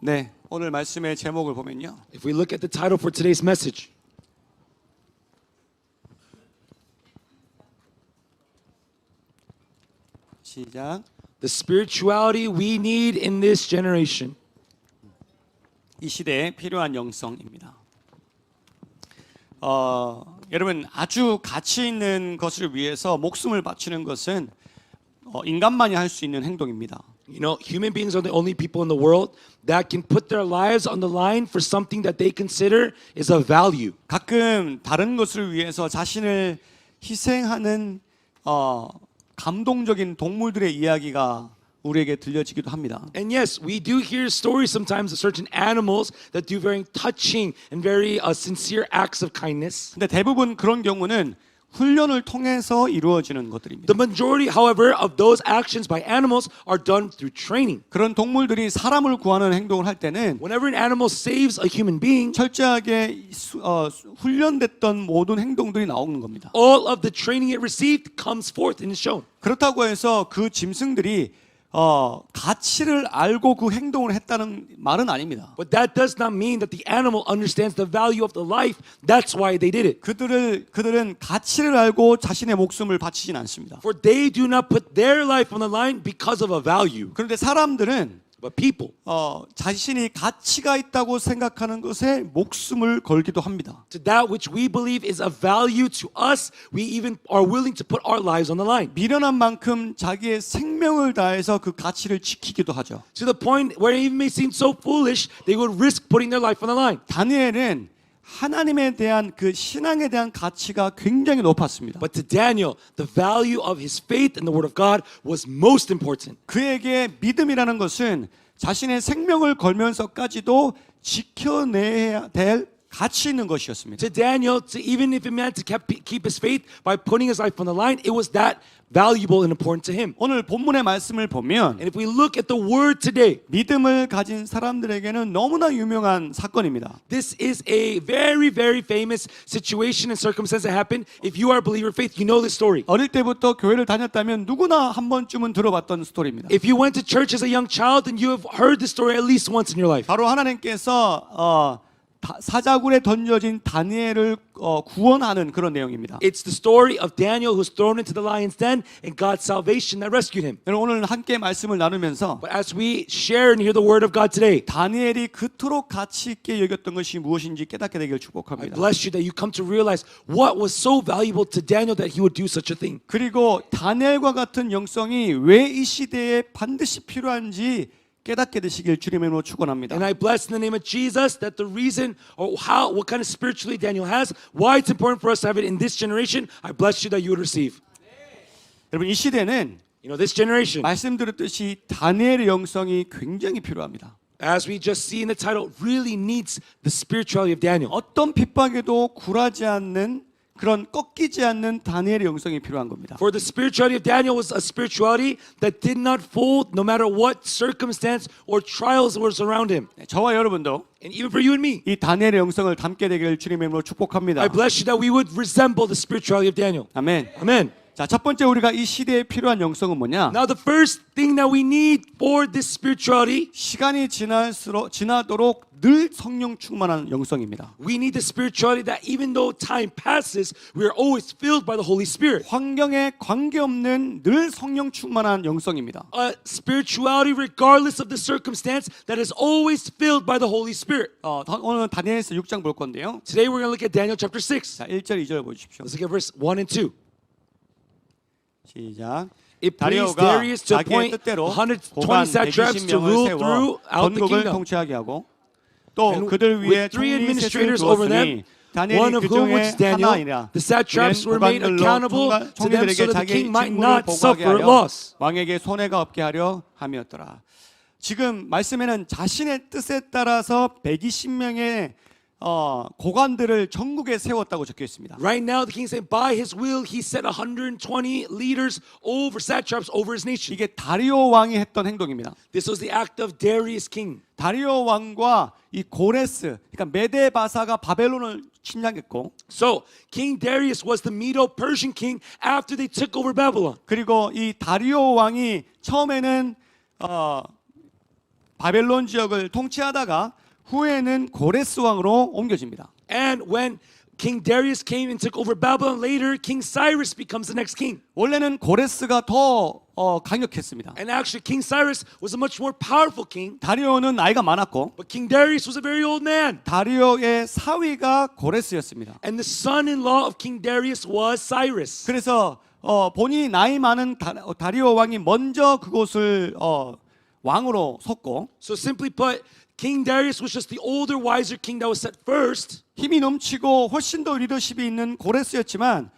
네, 오늘 말씀의 제목을 보면요. If we look at the title for today's message, 시작. the spirituality we need in this generation. 이 시대에 필요한 영성입니다. 여러분 아주 가치 있는 것을 위해서 목숨을 바치는 것은 인간만이 할 수 있는 행동입니다. You know, human beings are the only people in the world that can put their lives on the line for something that they consider is of value. 가끔 다른 것을 위해서 자신을 희생하는 감동적인 동물들의 이야기가 우리에게 들려지기도 합니다. And yes, we do hear stories sometimes of certain animals that do very touching and very sincere acts of kindness. 근데 대부분 그런 경우는 훈련을 통해서 이루어지는 것들입니다. The majority, however, of those actions by animals are done through training. 그런 동물들이 사람을 구하는 행동을 할 때는 Whenever an animal saves a human being, 철저하게 훈련됐던 모든 행동들이 나오는 겁니다. all of the training it received comes forth and is shown. 그렇다고 해서 그 짐승들이 가치를 알고 그 행동을 했다는 말은 아닙니다. But that does not mean that the animal understands the value of the life. That's why they did it. 그들은 가치를 알고 자신의 목숨을 바치진 않습니다. For they do not put their life on the line because of a value. 그런데 사람들은 But people, 자신이 가치가 있다고 생각하는 것에 목숨을 걸기도 합니다. to that which we believe is of value to us, we even are willing to put our lives on the line. 미련한 만큼 자기의 생명을 다해서 그 가치를 지키기도 하죠. To the point where it even may seem so foolish, they would risk putting their life on the line. 다니엘은 하나님에 대한 그 신앙에 대한 가치가 굉장히 높았습니다. But to Daniel, the value of his faith in the Word of God was most important. 그에게 믿음이라는 것은 자신의 생명을 걸면서까지도 지켜내야 될 가치 있는 것이었습니다. To Daniel, even if he meant to keep his faith by putting his life on the line, it was that valuable and important to him. 오늘 본문의 말씀을 보면 And if we look at the word today, 믿음을 가진 사람들에게는 너무나 유명한 사건입니다. this is a very, very famous situation and circumstance that happened. If you are a believer of faith, you know this story. 어릴 때부터 교회를 다녔다면 누구나 한 번쯤은 들어봤던 스토리입니다. If you went to church as a young child, then you have heard this story at least once in your life. 바로 하나님께서 사자굴에 던져진 다니엘을 구원하는 그런 내용입니다. It's the story of Daniel who was thrown into the lion's den and God's salvation that rescued him. 여러분 오늘 함께 말씀을 나누면서 But as we share and hear the word of God today, 다니엘이 그토록 가치 있게 여겼던 것이 무엇인지 깨닫게 되길 I 축복합니다. bless you that you come to realize what was so valuable to Daniel that he would do such a thing. 그리고 다니엘과 같은 영성이 왜 이 시대에 반드시 필요한지 깨닫게 되시길 주님의 이름으로 축원합니다. And I bless in the name of Jesus that the reason or what kind of spirituality Daniel has, why it's important for us to have it in this generation, I bless you that you would receive. 여러분 이 시대는 You know, this generation, 말씀드렸듯이 다니엘의 영성이 굉장히 필요합니다. as we just see in the title, really needs the spirituality of Daniel. 어떤 핍박에도 굴하지 않는 그런 꺾이지 않는 다니엘의 영성이 필요한 겁니다. For the spirituality of Daniel was a spirituality that did not fold no matter what circumstance or trials was around him. 저와 여러분도 And even for you and me, 이 다니엘의 영성을 담게 되기를 주님의 이름으로 축복합니다. I bless you that we would resemble the spirituality of Daniel. 아멘. Amen. 자, 첫 번째 우리가 이 시대에 필요한 영성은 뭐냐? Now the first thing that we need for this spirituality, 시간이 지나도록 늘 성령 충만한 영성입니다. we need the spirituality that even though time passes, we are always filled by the Holy Spirit. 환경에 관계없는 늘 성령 충만한 영성입니다. A spirituality regardless of the circumstance that is always filled by the Holy Spirit. 오늘 다니엘서 6장 볼 건데요. Today we're going to look at Daniel chapter 6. 자, 1절 2절 보십시오. Let's look at verse 1 and 2. 시작. It pleased 다리오가 Darius to 자기의 appoint 뜻대로 120 고관 satraps to 120명을 rule 세워 throughout the 전국을 kingdom. 통치하게 하고 또 And 그들 위에 with three 총리 셋을 administrators over 두었으니 them, 다니엘이 one of 그 whom 중에 was Daniel. 하나이라. The satraps were made 고관들로 accountable to them 총리들에게 so that the 자기 king might 직무를 not 보고하게 suffer 하여 loss. 왕에게 손해가 없게 하려 함이었더라. 지금 말씀에는 자신의 뜻에 따라서 120명의 고관들을 전국에 세웠다고 적혀 있습니다. Right now, the king said, by his will, he set 120 leaders over satraps over his nation. 이게 다리오 왕이 했던 행동입니다. This was the act of Darius king. 다리오 왕과 이 고레스, 그러니까 메데 바사가 바벨론을 침략했고, So King Darius was the Medo-Persian king after they took over Babylon. 그리고 이 다리오 왕이 처음에는 바벨론 지역을 통치하다가 후에는 고레스 왕으로 옮겨집니다. And when King Darius came and took over Babylon, later King Cyrus becomes the next king. 원래는 고레스가 더 강력했습니다. And actually King Cyrus was a much more powerful king, 다리오는 나이가 많았고 but King Darius was a very old man. 다리오의 사위가 고레스였습니다. And the son-in-law of King Darius was Cyrus. 그래서 본인이 나이 많은 다리오 왕이 먼저 그곳을 왕으로 섰고 So simply put, King Darius was just the older, wiser king that was set first. 힘이 넘치고 훨씬 더 리더십이 있는 고레스였지만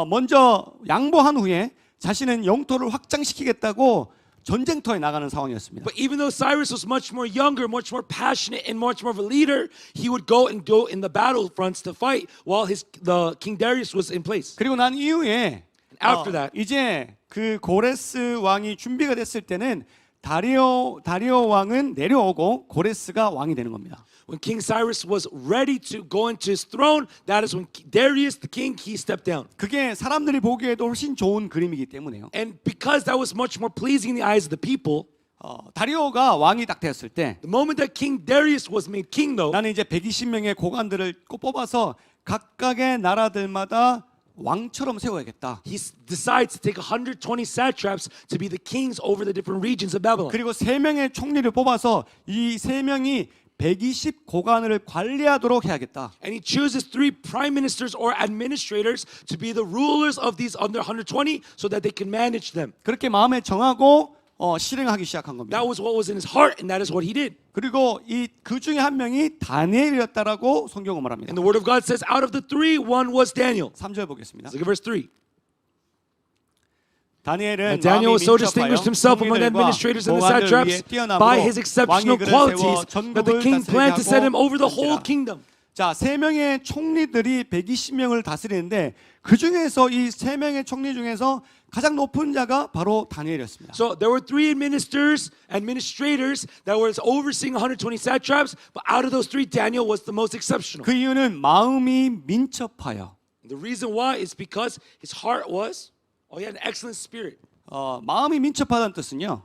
먼저 양보한 후에 자신은 영토를 확장시키겠다고 전쟁터에 나가는 상황이었습니다. But even though Cyrus was much more younger, much more passionate, and much more of a leader, he would go in the battlefronts to fight while the King Darius was in place. 그리고 난 이후에 After that, 이제 그 고레스 왕이 준비가 됐을 때는 다리오 왕은 내려오고 고레스가 왕이 되는 겁니다. when King Cyrus was ready to go into his throne, that is when Darius, the king, he stepped down. 그게 사람들이 보기에도 훨씬 좋은 그림이기 때문에요. And because that was much more pleasing in the eyes of the people, 다리오가 왕이 딱 되었을 때 the moment that King Darius was made king, though, 나는 이제 120명의 고관들을 뽑아서 각각의 나라들마다 왕처럼 세워야겠다. he decides to take 120 satraps to be the kings over the different regions of Babylon. 그리고 3명의 총리를 뽑아서 이 3명이 120 고관을 관리하도록 해야겠다. And he chooses 3 prime ministers or administrators to be the rulers of these under 120 so that they can manage them. 그렇게 마음에 정하고 실행하기 시작한 겁니다. That was what was in his heart, and that is what he did. 그리고 그 중에 한 명이 다니엘이었다라고 성경은 말합니다. And the word of God says, out of the 3, one was Daniel. 3절 보겠습니다. Let's look at verse 3. 다니엘은 Daniel was so 마음이 distinguished 민첩하여 himself among the 총리들과 administrators and the 고관을 satraps 위해 뛰어남으로 by his exceptional 왕이 그를 qualities 세워 that the 전국을 king planned to set him 다스리게 over the whole 하고 kingdom. 자, 3명의 총리들이 120명을 다스리는데 그 중에서 이 3명의 총리 중에서 가장 높은 자가 바로 다니엘이었습니다. So there were 3 administrators that was overseeing 120 satraps, but out of those 3, Daniel was the most exceptional. 그 이유는 마음이 민첩하여 The reason why is because his heart was, he had an excellent spirit. 마음이 민첩하다는 뜻은요.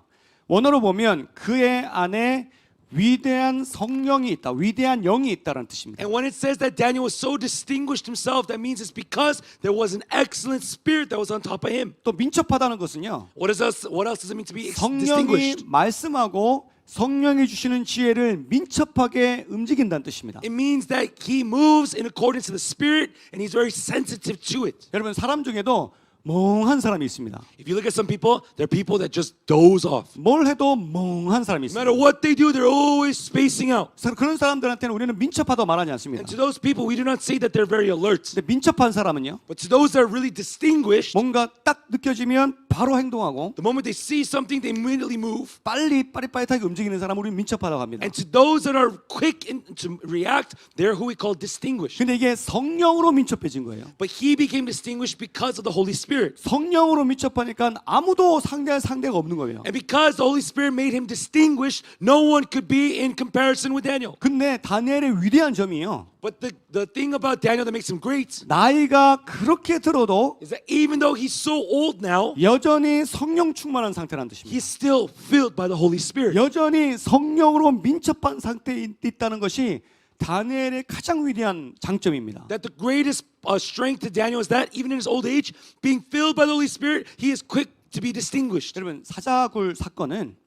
원어로 보면 그의 안에 위대한 성령이 있다, 위대한 영이 있다라는 뜻입니다. And when it says that Daniel was so distinguished himself, that means it's because there was an excellent spirit that was on top of him. 또 민첩하다는 것은요. What else does it mean to be 성령이 distinguished? 말씀하고 성령이 주시는 지혜를 민첩하게 움직인다는 뜻입니다. It means that he moves in accordance to the spirit and he's very sensitive to it. 여러분 사람 중에도 멍한 사람이 있습니다. If you look at some people, they're people that just doze off. 뭘 해도 멍한 사람이 No matter 있습니다. what they do, they're always spacing out. 그런 사람들한테는 우리는 민첩하다고 말하지 않습니다. And to those people, we do not say that they're very alert. 근데 민첩한 사람은요. But to those that are really distinguished, 뭔가 딱 느껴지면 바로 행동하고 the moment they see something, they immediately move. 빠릿빠릿하게 움직이는 사람 우리는 민첩하다고 합니다. And to those that are quick to react, they're who we call distinguished. 근데 이게 성령으로 민첩해진 거예요. But he became distinguished because of the Holy Spirit. 성령으로 민첩하니까 아무도 상대할 상대가 없는 거예요. And because the Holy Spirit made him distinguished, no one could be in comparison with Daniel. 근데 다니엘의 위대한 점이요. But the thing about Daniel that makes him great 나이가 그렇게 들어도 is that even though he's so old now, 여전히 성령 충만한 상태라는 뜻입니다. he's still filled by the Holy Spirit. 여전히 성령으로 민첩한 상태에 있다는 것이 다니엘의 가장 위대한 장점입니다. That the greatest strength to Daniel is that even in his old age, being filled by the Holy Spirit, he is quick to be distinguished. 여러분 사자굴 사건은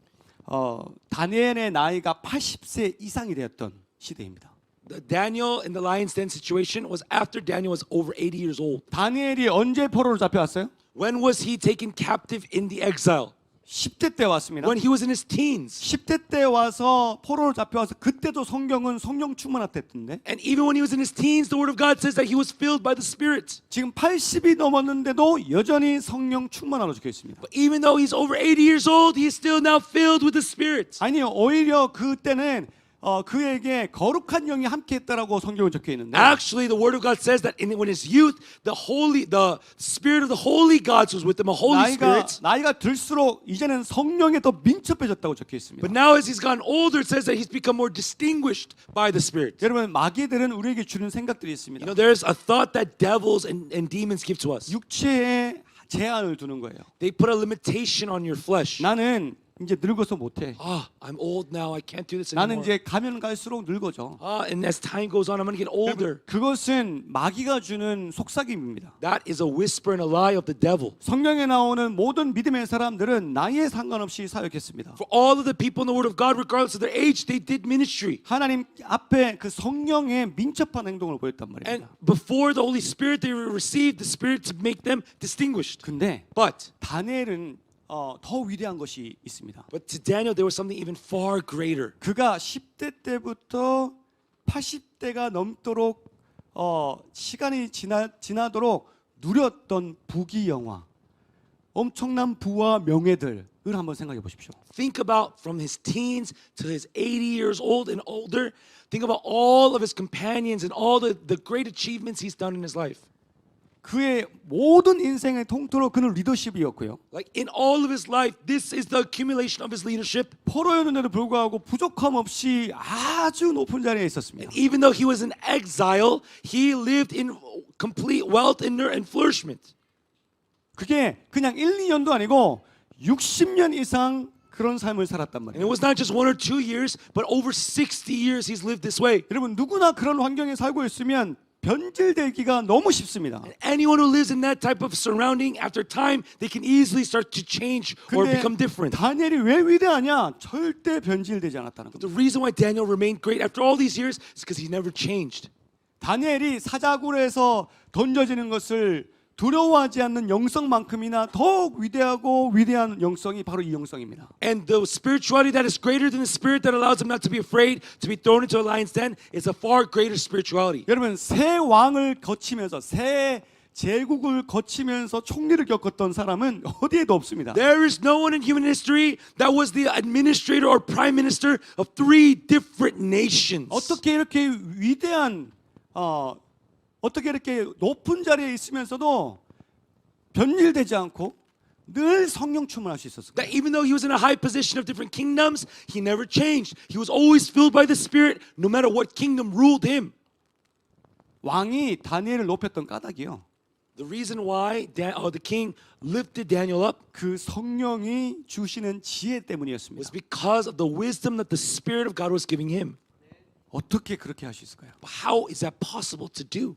다니엘의 나이가 80세 이상이 되었던 시대입니다. The Daniel in the lion's den situation was after Daniel was over 80 years old. 다니엘이 언제 포로로 잡혀왔어요? When was he taken captive in the exile? 10대 때 왔습니다. When he was in his teens. 10대 때 와서 포로로 잡혀와서 그때도 성경은 성령 충만했던데 And even when he was in his teens, the word of God says that he was filled by the Spirit. 지금 80이 넘었는데도 여전히 성령 충만하로 적혀 있습니다. But even though he's over 80 years old, he is still now filled with the Spirit. 아니요, 오히려 그때는 그에게 거룩한 영이 함께했다라고 성경에 적혀 있는데 Actually, the word of God says that when his youth, the Spirit of the Holy God was with him, a Holy Spirit. 나이가 들수록 이제는 성령에 더 민첩해졌다고 적혀 있습니다. But now as he's gotten older, it says that he's become more distinguished by the Spirit. 여러분 마귀들은 우리에게 주는 생각들이 You 있습니다. know, there's a thought that devils and demons give to us. 육체에 제한을 두는 거예요. They put a limitation on your flesh. 나는 이제 늙어서 못해. I'm old now. I can't do this 나는 anymore. 이제 가면 갈수록 늙어져. And as time goes on, I'm going to get older. 그것은 마귀가 주는 속삭임입니다. That is a whisper and a lie of the devil. 성경에 나오는 모든 믿음의 사람들은 나이에 상관없이 사역했습니다. For all of the people in the Word of God, regardless of their age, they did ministry. 하나님 앞에 그 성령의 민첩한 행동을 보였단 And 말입니다. before the Holy Spirit, they received the Spirit to make them distinguished. 근데 But 다니엘은 더 위대한 것이 있습니다. to Daniel, there was something even far greater. 그가 10대 때부터 80대가 넘도록 시간이 지나도록 누렸던 부귀영화, 엄청난 부와 명예들을 한번 생각해 보십시오. Think about from his teens to his 80 years old and older. Think about all of his companions and all the great achievements he's done in his life. 그의 모든 인생의 통틀어 그는 리더십이었고요. Like in all of his life, this is the accumulation of his leadership. 포로였는데도 불구하고 부족함 없이 아주 높은 자리에 있었습니다. Even though he was in exile, he lived in complete wealth and flourishment. 그게 그냥 1, 2년도 아니고 60년 이상 그런 삶을 살았단 And 말이에요. it was not just 1 or 2 years, but over 60 years he's lived this way. 여러분 누구나 그런 환경에 살고 있으면 변질되기가 너무 쉽습니다. Anyone who lives in that type of surrounding, after time, they can easily start to change or 근데 become different. 다니엘이 왜 위대하냐? 절대 변질되지 않았다는 The 겁니다. reason why Daniel remained great after all these years is because he never changed. 다니엘이 사자굴에서 던져지는 것을 두려워하지 않는 영성만큼이나 더욱 위대하고 위대한 영성이 바로 이 영성입니다. And the spirituality that is greater than the spirit that allows him not to be afraid to be thrown into a lion's den is a far greater spirituality. 여러분 새 왕을 거치면서 새 제국을 거치면서 총리를 겪었던 사람은 어디에도 없습니다. There is no one in human history that was the administrator or prime minister of 3 different nations. 어떻게 이렇게 위대한 어떻게 이렇게 높은 자리에 있으면서도 변질되지 않고 늘 성령 충만할 수 있었을까요? That even though he was in a high position of different kingdoms, he never changed. He was always filled by the Spirit, no matter what kingdom ruled him. 왕이 다니엘을 높였던 까닭이요. The reason why the king lifted Daniel up 그 성령이 주시는 지혜 was 때문이었습니다. because of the wisdom that the Spirit of God was giving him. 어떻게 그렇게 할 수 있을까요? But how is that possible to do?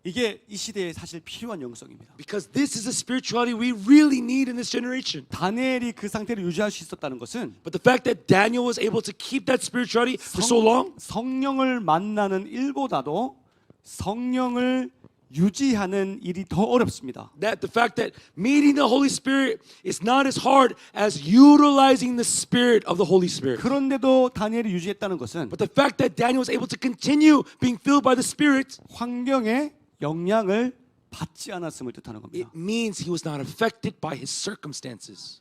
이게 이 시대에 사실 필요한 영성입니다. Because this is the spirituality we really need in this generation. 다니엘이 그 상태를 유지할 수 있었다는 것은 But the fact that Daniel was able to keep that spirituality for so long, 성령을 만나는 일보다도 성령을 유지하는 일이 더 어렵습니다. that the fact that meeting the Holy Spirit is not as hard as utilizing the Spirit of the Holy Spirit. 그런데도 다니엘이 유지했다는 것은 But the fact that Daniel was able to continue being filled by the Spirit, 환경의 영향을 받지 않았음을 뜻하는 겁니다. it means he was not affected by his circumstances.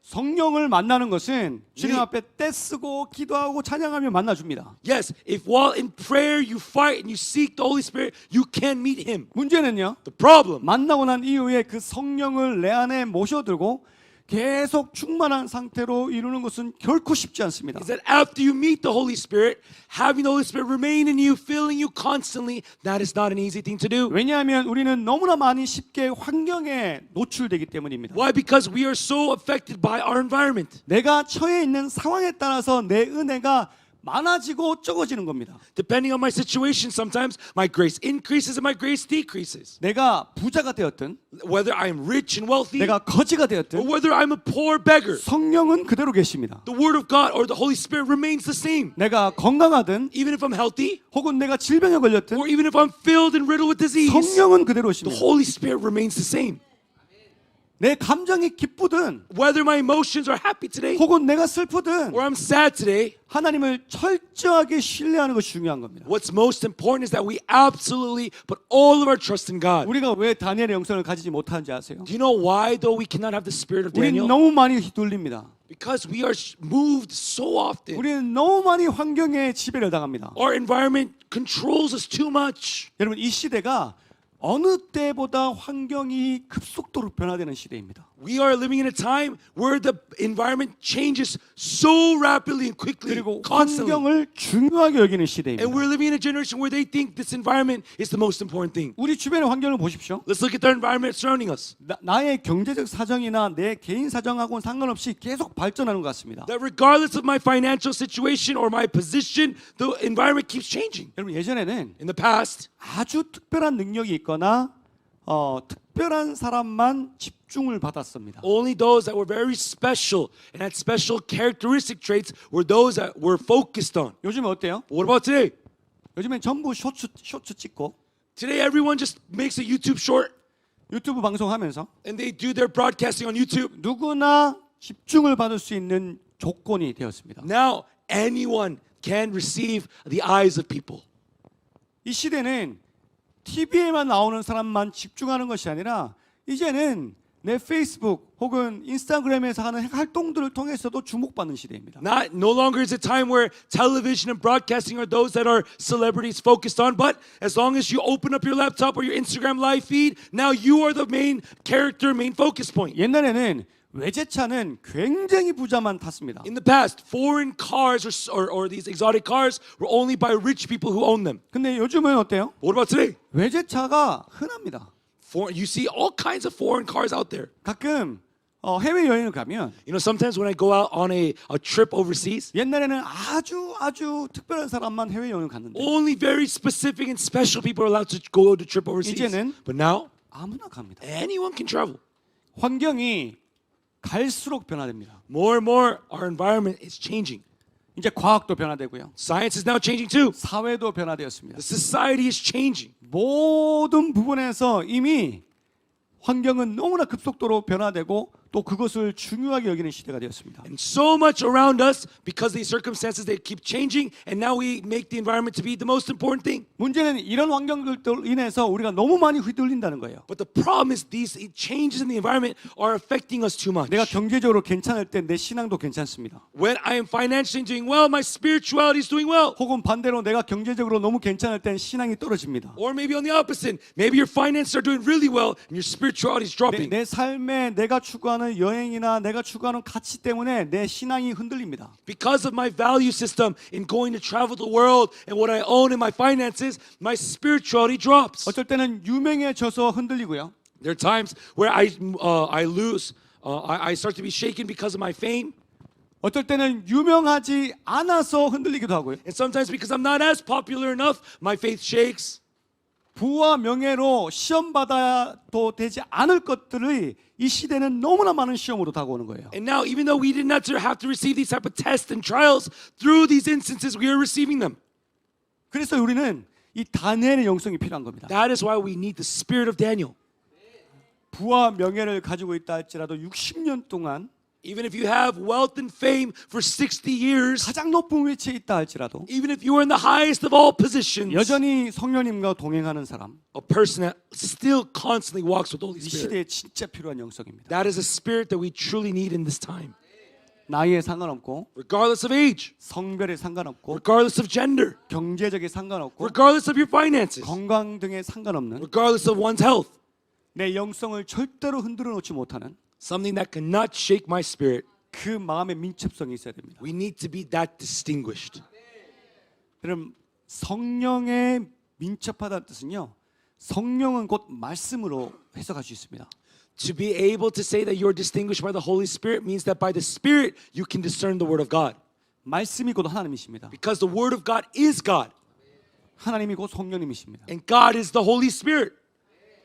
성령을 만나는 것은 주님 앞에 떼쓰고 기도하고 찬양하며 만나줍니다. Yes, if while in prayer you fight and you seek the Holy Spirit, you can meet him. 문제는요. The problem 만나고 난 이후에 그 성령을 내 안에 모셔들고 계속 충만한 상태로 이루는 것은 결코 쉽지 않습니다. is that after you meet the Holy Spirit, having the Holy Spirit remain in you, filling you constantly, that is not an easy thing to do. 왜냐하면 우리는 너무나 많이 쉽게 환경에 노출되기 때문입니다. Why? Because we are so affected by our environment. 내가 처해 있는 상황에 따라서 내 은혜가 많아지고 적어지는 겁니다. Depending on my situation, sometimes my grace increases and my grace decreases. 내가 부자가 되었든 Whether I'm rich and wealthy 내가 거지가 or 되었든 whether I'm a poor beggar, 성령은 그대로 계십니다. the Word of God or the Holy Spirit remains the same. 내가 건강하든 Even if I'm healthy 혹은 내가 질병에 걸렸든 or even if I'm filled and riddled with disease, 성령은 the 그대로십니다. Holy Spirit remains the same. 내 감정이 기쁘든 Whether my emotions are happy today 혹은 내가 슬프든 or I'm sad today, 하나님을 철저하게 신뢰하는 것이 중요한 겁니다. what's most important is that we absolutely put all of our trust in God. 우리가 왜 다니엘의 영성을 가지지 못하는지 아세요? Do you know why, though, we cannot have the spirit of 우리는 Daniel? 너무 많이 휘둘립니다. Because we are moved so often. 우리는 너무 많이 환경에 지배를 당합니다. Our environment controls us too much. 여러분 이 시대가 어느 때보다 환경이 급속도로 변화되는 시대입니다. We are living in a time where the environment changes so rapidly and quickly, 그리고 constantly. 환경을 중요하게 여기는 And 시대입니다. we're living in a generation where they think this environment is the most important thing. 우리 주변의 환경을 보십시오. Let's look at the environment surrounding us. 나의 경제적 사정이나 내 개인 사정하고는 상관없이 계속 발전하는 것 같습니다. That regardless of my financial situation or my position, the environment keeps changing. 여러분 예전에는 In the past, 아주 특별한 능력이 있거나 특별한 사람만 집중을 받았습니다. only those that were very special and had special characteristic traits were those that were focused on. 요즘은 어때요? What about today? 요즘엔 전부 쇼츠 찍고 Today, everyone just makes a YouTube short 유튜브 방송하면서 and they do their broadcasting on YouTube. 누구나 집중을 받을 수 있는 조건이 되었습니다. Now, anyone can receive the eyes of people. 이 시대는 TV에만 나오는 사람만 집중하는 것이 아니라 이제는 내 페이스북 혹은 인스타그램에서 하는 활동들을 통해서도 주목받는 시대입니다. No longer is it time where television and broadcasting are those that are celebrities focused on, but as long as you open up your laptop or your Instagram live feed, now you are the main character, main focus point. 옛날에는 외제차는 굉장히 부자만 탔습니다. In the past, foreign cars or these exotic cars were only by rich people who own them. 근데 요즘은 어때요? What about today? 외제차가 흔합니다. You see all kinds of foreign cars out there. 가끔 해외 여행을 가면 You know, sometimes when I go out on a trip overseas, 옛날에는 아주 특별한 사람만 해외 여행을 갔는데 only very specific and special people are allowed to go to trip overseas. 이제는 But now, 아무나 갑니다. anyone can travel. 환경이 갈수록 변화됩니다. More and more, our environment is changing. 이제 과학도 변화되고요. Science is now changing too. 사회도 변화되었습니다. The society is changing. 모든 부분에서 이미 환경은 너무나 급속도로 변화되고 또 그것을 중요하게 여기는 시대가 되었습니다. And so much around us, because these circumstances, they keep changing, and now we make the environment to be the most important thing. 문제는 이런 환경들로 인해서 우리가 너무 많이 휘둘린다는 거예요. But the problem is these changes in the environment are affecting us too much. 내가 경제적으로 괜찮을 때 내 신앙도 괜찮습니다. When I am financially doing well, my spirituality is doing well. 혹은 반대로 내가 경제적으로 너무 괜찮을 땐 신앙이 떨어집니다. Or maybe on the opposite, maybe your finances are doing really well and your spirituality is dropping. 내 삶에 내가 추구하는 여행이나 내가 추구하는 가치 때문에 내 신앙이 흔들립니다. Because of my value system in going to travel the world and what I own in my finances, my spirituality drops. 어쩔 때는 유명해져서 흔들리고요. There are times where I lose, I start to be shaken because of my fame. 어떨 때는 유명하지 않아서 흔들리기도 하고요. And sometimes because I'm not as popular enough, my faith shakes. 부와 명예로 시험 받아도 되지 않을 것들이 이 시대는 너무나 많은 시험으로 다가오는 거예요. And now, even though we did not have to receive these type of tests and trials, through these instances, we are receiving them. 그래서 우리는 이 다니엘의 영성이 필요한 겁니다. That is why we need the spirit of Daniel. 부와 명예를 가지고 있다 할지라도 60년 동안 Even if you have wealth and fame for 60 years, 가장 높은 위치에 있다 할지라도 even if you are in the highest of all positions, 여전히 성령님과 동행하는 사람, a person that still constantly walks with the Holy 이 Spirit. 시대에 진짜 필요한 영성입니다. That is a spirit that we truly need in this time. 나이에 상관없고 Regardless of age, 성별에 상관없고 regardless of gender, 경제적에 상관없고 regardless of your finances, 건강 등에 상관없는 regardless of one's health, 내 영성을 절대로 흔들어 놓지 못하는 something that cannot shake my spirit. 그 마음의 민첩성이 있어야 됩니다. We need to be that distinguished. 그럼 성령에 민첩하다는 뜻은요. 성령은 곧 말씀으로 해석할 수 있습니다. To be able to say that you're distinguished by the Holy Spirit means that by the Spirit you can discern the Word of God. 말씀이 곧 하나님이십니다. Because the Word of God is God, 하나님이 곧 성령님이십니다. and God is the Holy Spirit.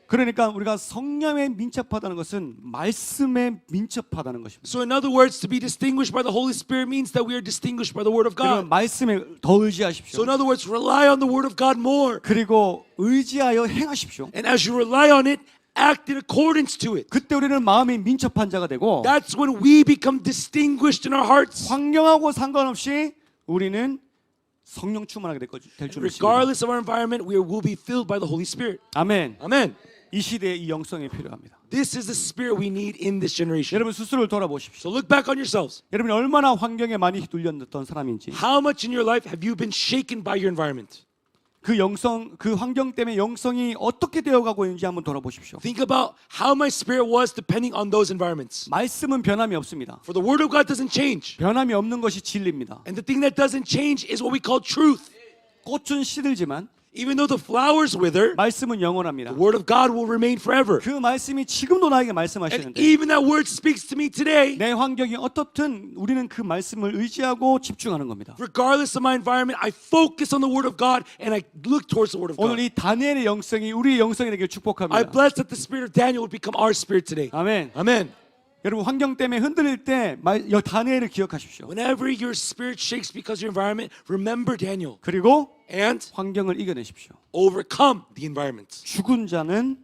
그러니까 우리가 성령에 민첩하다는 것은 말씀에 민첩하다는 것입니다. So in other words, to be distinguished by the Holy Spirit means that we are distinguished by the Word of 그리고 God. 말씀에 더 So 의지하십시오. in other words, rely on the Word of God more. 그리고 의지하여 행하십시오. And as you rely on it, act in accordance to it. 그때 우리는 마음이 민첩한 자가 되고 That's when we become distinguished in our hearts. 환경하고 상관없이 우리는 성령 충만하게 될 줄 믿습니다. Regardless of our environment, we will be filled by the Holy Spirit. 아멘. Amen. 이 시대에 이 영성이 필요합니다. This is the spirit we need in this generation. 여러분 스스로를 돌아보십시오. So look back on yourselves. 여러분이 얼마나 환경에 많이 휘둘렸던 사람인지 How much in your life have you been shaken by your environment? 그 영성, 그 환경 때문에 영성이 어떻게 되어가고 있는지 한번 돌아보십시오. Think about how my spirit was depending on those environments. 말씀은 변함이 없습니다. For the word of God doesn't change. 변함이 없는 것이 진리입니다. And the thing that doesn't change is what we call truth. 꽃은 시들지만 Even though the flowers wither, 말씀은 영원합니다. the word of God will remain forever. 그 말씀이 지금도 나에게 And 말씀하시는데 even that word speaks to me today. 내 환경이 어떻든 우리는 그 말씀을 의지하고 집중하는 겁니다. Regardless of my environment, I focus on the word of God and I look towards the word of 오늘 God. 이 다니엘의 영성이 우리의 영성이 되길 I 축복합니다. bless that the spirit of Daniel would become our spirit today. 아멘. Amen. 여러분 환경 때문에 흔들릴 때 다니엘을 기억하십시오. Whenever your spirit shakes because of your environment, remember Daniel 그리고 and 환경을 이겨내십시오. overcome the environment. 죽은 자는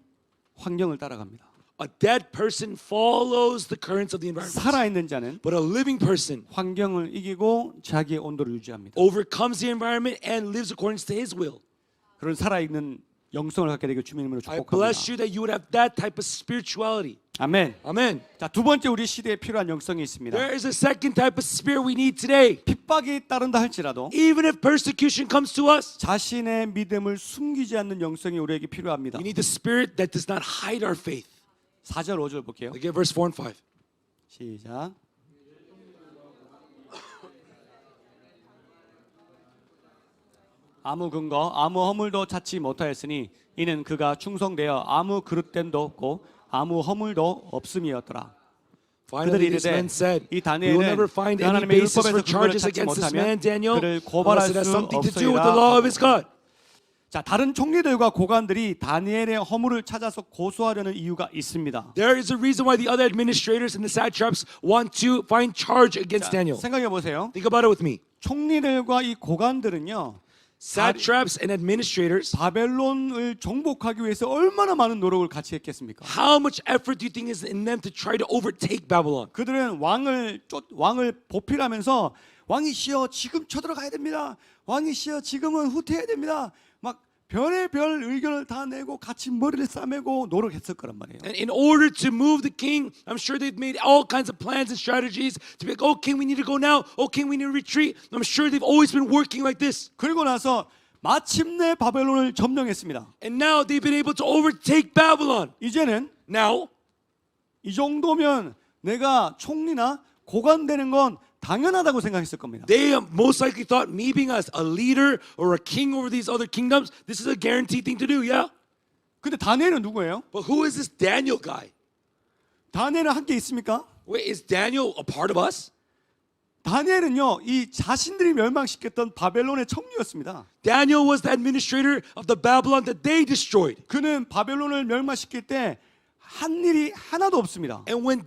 환경을 따라갑니다. A dead person follows the currents of the environment. 살아있는 자는 But a living person 환경을 이기고 자기의 온도를 유지합니다. overcomes the environment and lives according to his will. 그런 살아있는 영성을 갖게 되길 주님의 이름으로 I 축복합니다. bless you that you would have that type of spirituality. 아멘. Amen. 자, 두 번째 우리 시대에 필요한 영성이 있습니다. There is a second type of spirit we need today. 핍박이 따른다 할지라도 Even if persecution comes to us, 자신의 믿음을 숨기지 않는 영성이 우리에게 필요합니다. we need the spirit that does not hide our faith. 4절 5절 볼게요. Look at verse 4 and 5. 시작. 아무 근거, 아무 허물도 찾지 못하였으니 이는 그가 충성되어 아무 그릇됨도 없고 아무 허물도 없음이었더라. Finally, 그들이 this 이르되 man said, 이 "We will never 다니엘은 find any 하나님의 basis for 율법에서 근거를 charges 찾지 against this man 못하면 Daniel 그를 unless 고발할 it has 수 something to do with the 없으리라. law of his God." 자, 다른 총리들과 고관들이 다니엘의 허물을 찾아서 고소하려는 이유가 있습니다. There is a reason why the other administrators and the satraps want to find charge against Daniel. 생각해 보세요. Think about it with me. 총리들과 이 고관들은요. Satraps and administrators, 바벨론을 정복하기 위해서 얼마나 많은 노력을 같이 했겠습니까? how much effort do you think is in them to try to overtake Babylon? 그들은 왕을 보필하면서 왕이시여 지금 쳐들어가야 됩니다. 왕이시여 지금은 후퇴해야 됩니다. 막 별의별 의견을 다 내고 같이 머리를 싸매고 노력했을 거란 말이에요. And in order to move the king, I'm sure they've made all kinds of plans and strategies to be like, oh, king, we need to go now. Oh, king, we need to retreat. I'm sure they've always been working like this. 그리고 나서 마침내 바벨론을 점령했습니다. And now they've been able to overtake Babylon. 이제는 Now, 이 정도면 내가 총리나 고관 되는 건 당연하다고 생각했을 겁니다. they most likely thought me being a leader or a king over these other kingdoms, this is a guaranteed thing to do, yeah? 근데 다니엘은 누구예요? But who is this Daniel guy? 다니엘은 함께 있습니까? Wait, is Daniel a part of us? 다니엘은요, 이 자신들이 멸망시켰던 바벨론의 총리였습니다. Daniel was the administrator of the Babylon that they destroyed. 그는 바벨론을 멸망시킬 때 한 일이 하나도 없습니다. And when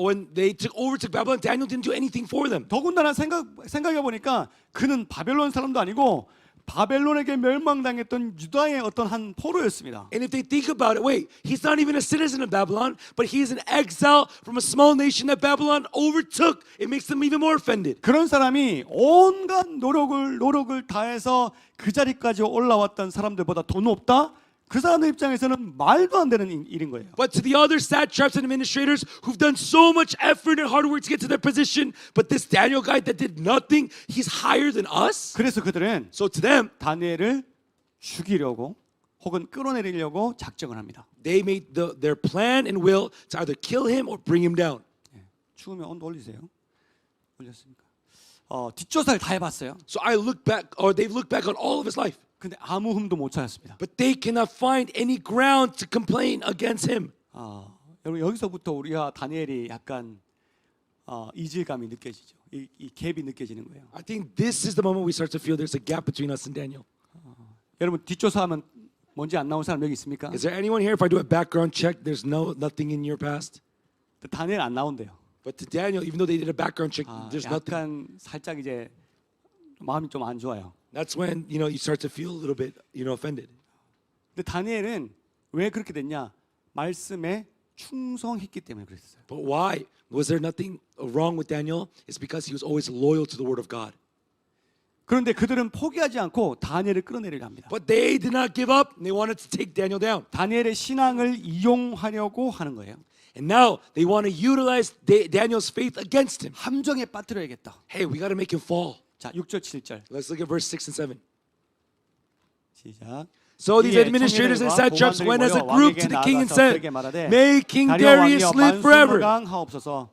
when they overtook Babylon, Daniel didn't do anything for them. 더군다나 생각해 보니까 그는 바벨론 사람도 아니고 바벨론에게 멸망당했던 유다의 어떤 한 포로였습니다. And if they think about it, wait, he's not even a citizen of Babylon, but he's an exile from a small nation that Babylon overtook. It makes them even more offended. 그런 사람이 온갖 노력을 다해서 그 자리까지 올라왔던 사람들보다 더 높다? 그 사람들 입장에서는 말도 안 되는 일인 거예요. But to the other satraps and administrators who've done so much effort and hard work to get to their position, but this Daniel guy that did nothing, he's higher than us. 그래서 그들은 So to them, 다니엘을 죽이려고 혹은 끌어내리려고 작정을 합니다. they made their plan and will to either kill him or bring him down. 추우면 온도 올리세요. 올렸습니까? 뒷조사를 다 해봤어요. So I look back, or they've looked back on all of his life. 근데 아무 흠도 못 찾았습니다. But they cannot find any ground to complain against him. 여러분 여기서부터 우리가 다니엘이 약간 이질감이 느껴지죠. 이 갭이 느껴지는 거예요. I think this is the moment we start to feel there's a gap between us and Daniel. 여러분 뒷조사하면 뭔지 안 나온 사람 여기 있습니까? Is there anyone here, if I do a background check, there's nothing in your past? 다니엘 안 나온대요. But to Daniel, even though they did a background check, there's nothing. 약간 살짝 이제 마음이 좀 안 좋아요. That's when you start to feel a little bit offended. 근데 다니엘은 왜 그렇게 됐냐? 말씀에 충성했기 때문에 그랬어요. But why? Was there nothing wrong with Daniel? It's because he was always loyal to the word of God. 그런데 그들은 포기하지 않고 다니엘을 끌어내리려 합니다. But they did not give up. They wanted to take Daniel down. 다니엘의 신앙을 이용하려고 하는 거예요. And now they want to utilize Daniel's faith against him. 함정에 빠뜨려야겠다. Hey, we got to make him fall. 자, 6절 7절. Let's look at verse 6 and 7. 시작. So these 이에 administrators and 청년들과 satraps 고관들이 went as a 모여 group 왕에게 to the king and 나아가서 said, 그에게 말하되 "May King 다리오 Darius 왕이여 live forever." 만수무강하옵소서.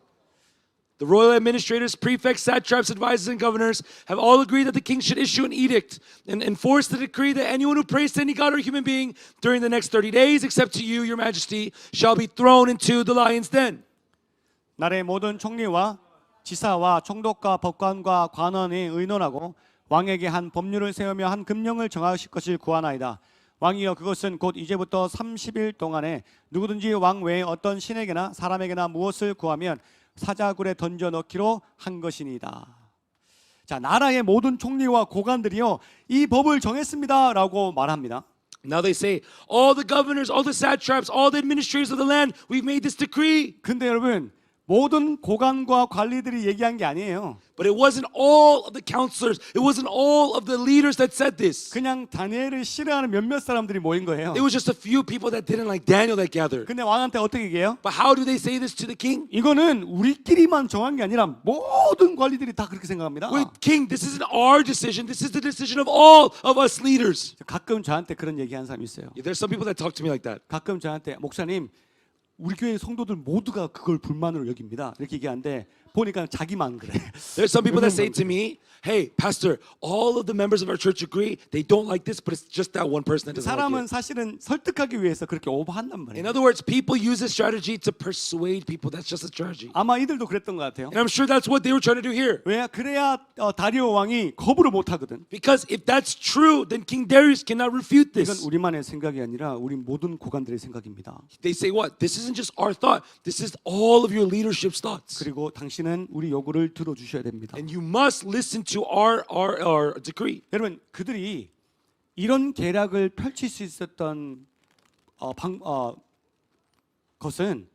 The royal administrators, prefects, satraps, advisors, and governors have all agreed that the king should issue an edict and enforce the decree that anyone who prays to any god or human being during the next 30 days, except to you, your majesty, shall be thrown into the lion's den. 나라의 모든 총리와 지사와 총독과 법관과 관원이 의논하고 왕에게 한 법률을 세우며 한 금령을 정하실 것을 구하나이다. 왕이여 그것은 곧 이제부터 30일 동안에 누구든지 왕 외에 어떤 신에게나 사람에게나 무엇을 구하면 사자굴에 던져 넣기로 한 것이니이다. 자, 나라의 모든 총리와 고관들이요 이 법을 정했습니다라고 말합니다. Now they say, all the governors, all the satraps, all the administrators of the land, we've made this decree. 근데 여러분 모든 고관과 관리들이 얘기한 게 아니에요. But it wasn't all of the counselors, it wasn't all of the leaders that said this. 그냥 다니엘을 싫어하는 몇몇 사람들이 모인 거예요. It was just a few people that didn't like Daniel that gathered. 근데 왕한테 어떻게 얘기해요? But how do they say this to the king? 이거는 우리끼리만 정한 게 아니라 모든 관리들이 다 그렇게 생각합니다. Wait, king, this isn't our decision. This is the decision of all of us leaders. 가끔 저한테 그런 얘기하는 사람이 있어요. There's some people that talk to me like that. 가끔 저한테 목사님 우리 교회 성도들 모두가 그걸 불만으로 여깁니다. 이렇게 얘기하는데 보니까 자기만 그래. There's some people that say to me, hey, pastor, all of the members of our church agree. They don't like this, but it's just that one person that doesn't like 사람은 it. 사실은 설득하기 위해서 그렇게 오버한단 In 말이에요. other words, people use this strategy to persuade people. That's just a strategy. 아마 이들도 그랬던 것 같아요. And I'm sure that's what they were trying to do here. 왜? 그래야 다리오 왕이 거부를 못 하거든. Because if that's true, then King Darius cannot refute 이건 this. 우리만의 생각이 아니라 우리 모든 고관들의 생각입니다. They say what? This isn't just our thought. This is all of your leadership's thoughts. 그리고 당신은 우리 요구를 들어주셔야 됩니다. And you must listen to our decree. 여러분 그들이 이런 계략을 펼칠 수 있었던 것은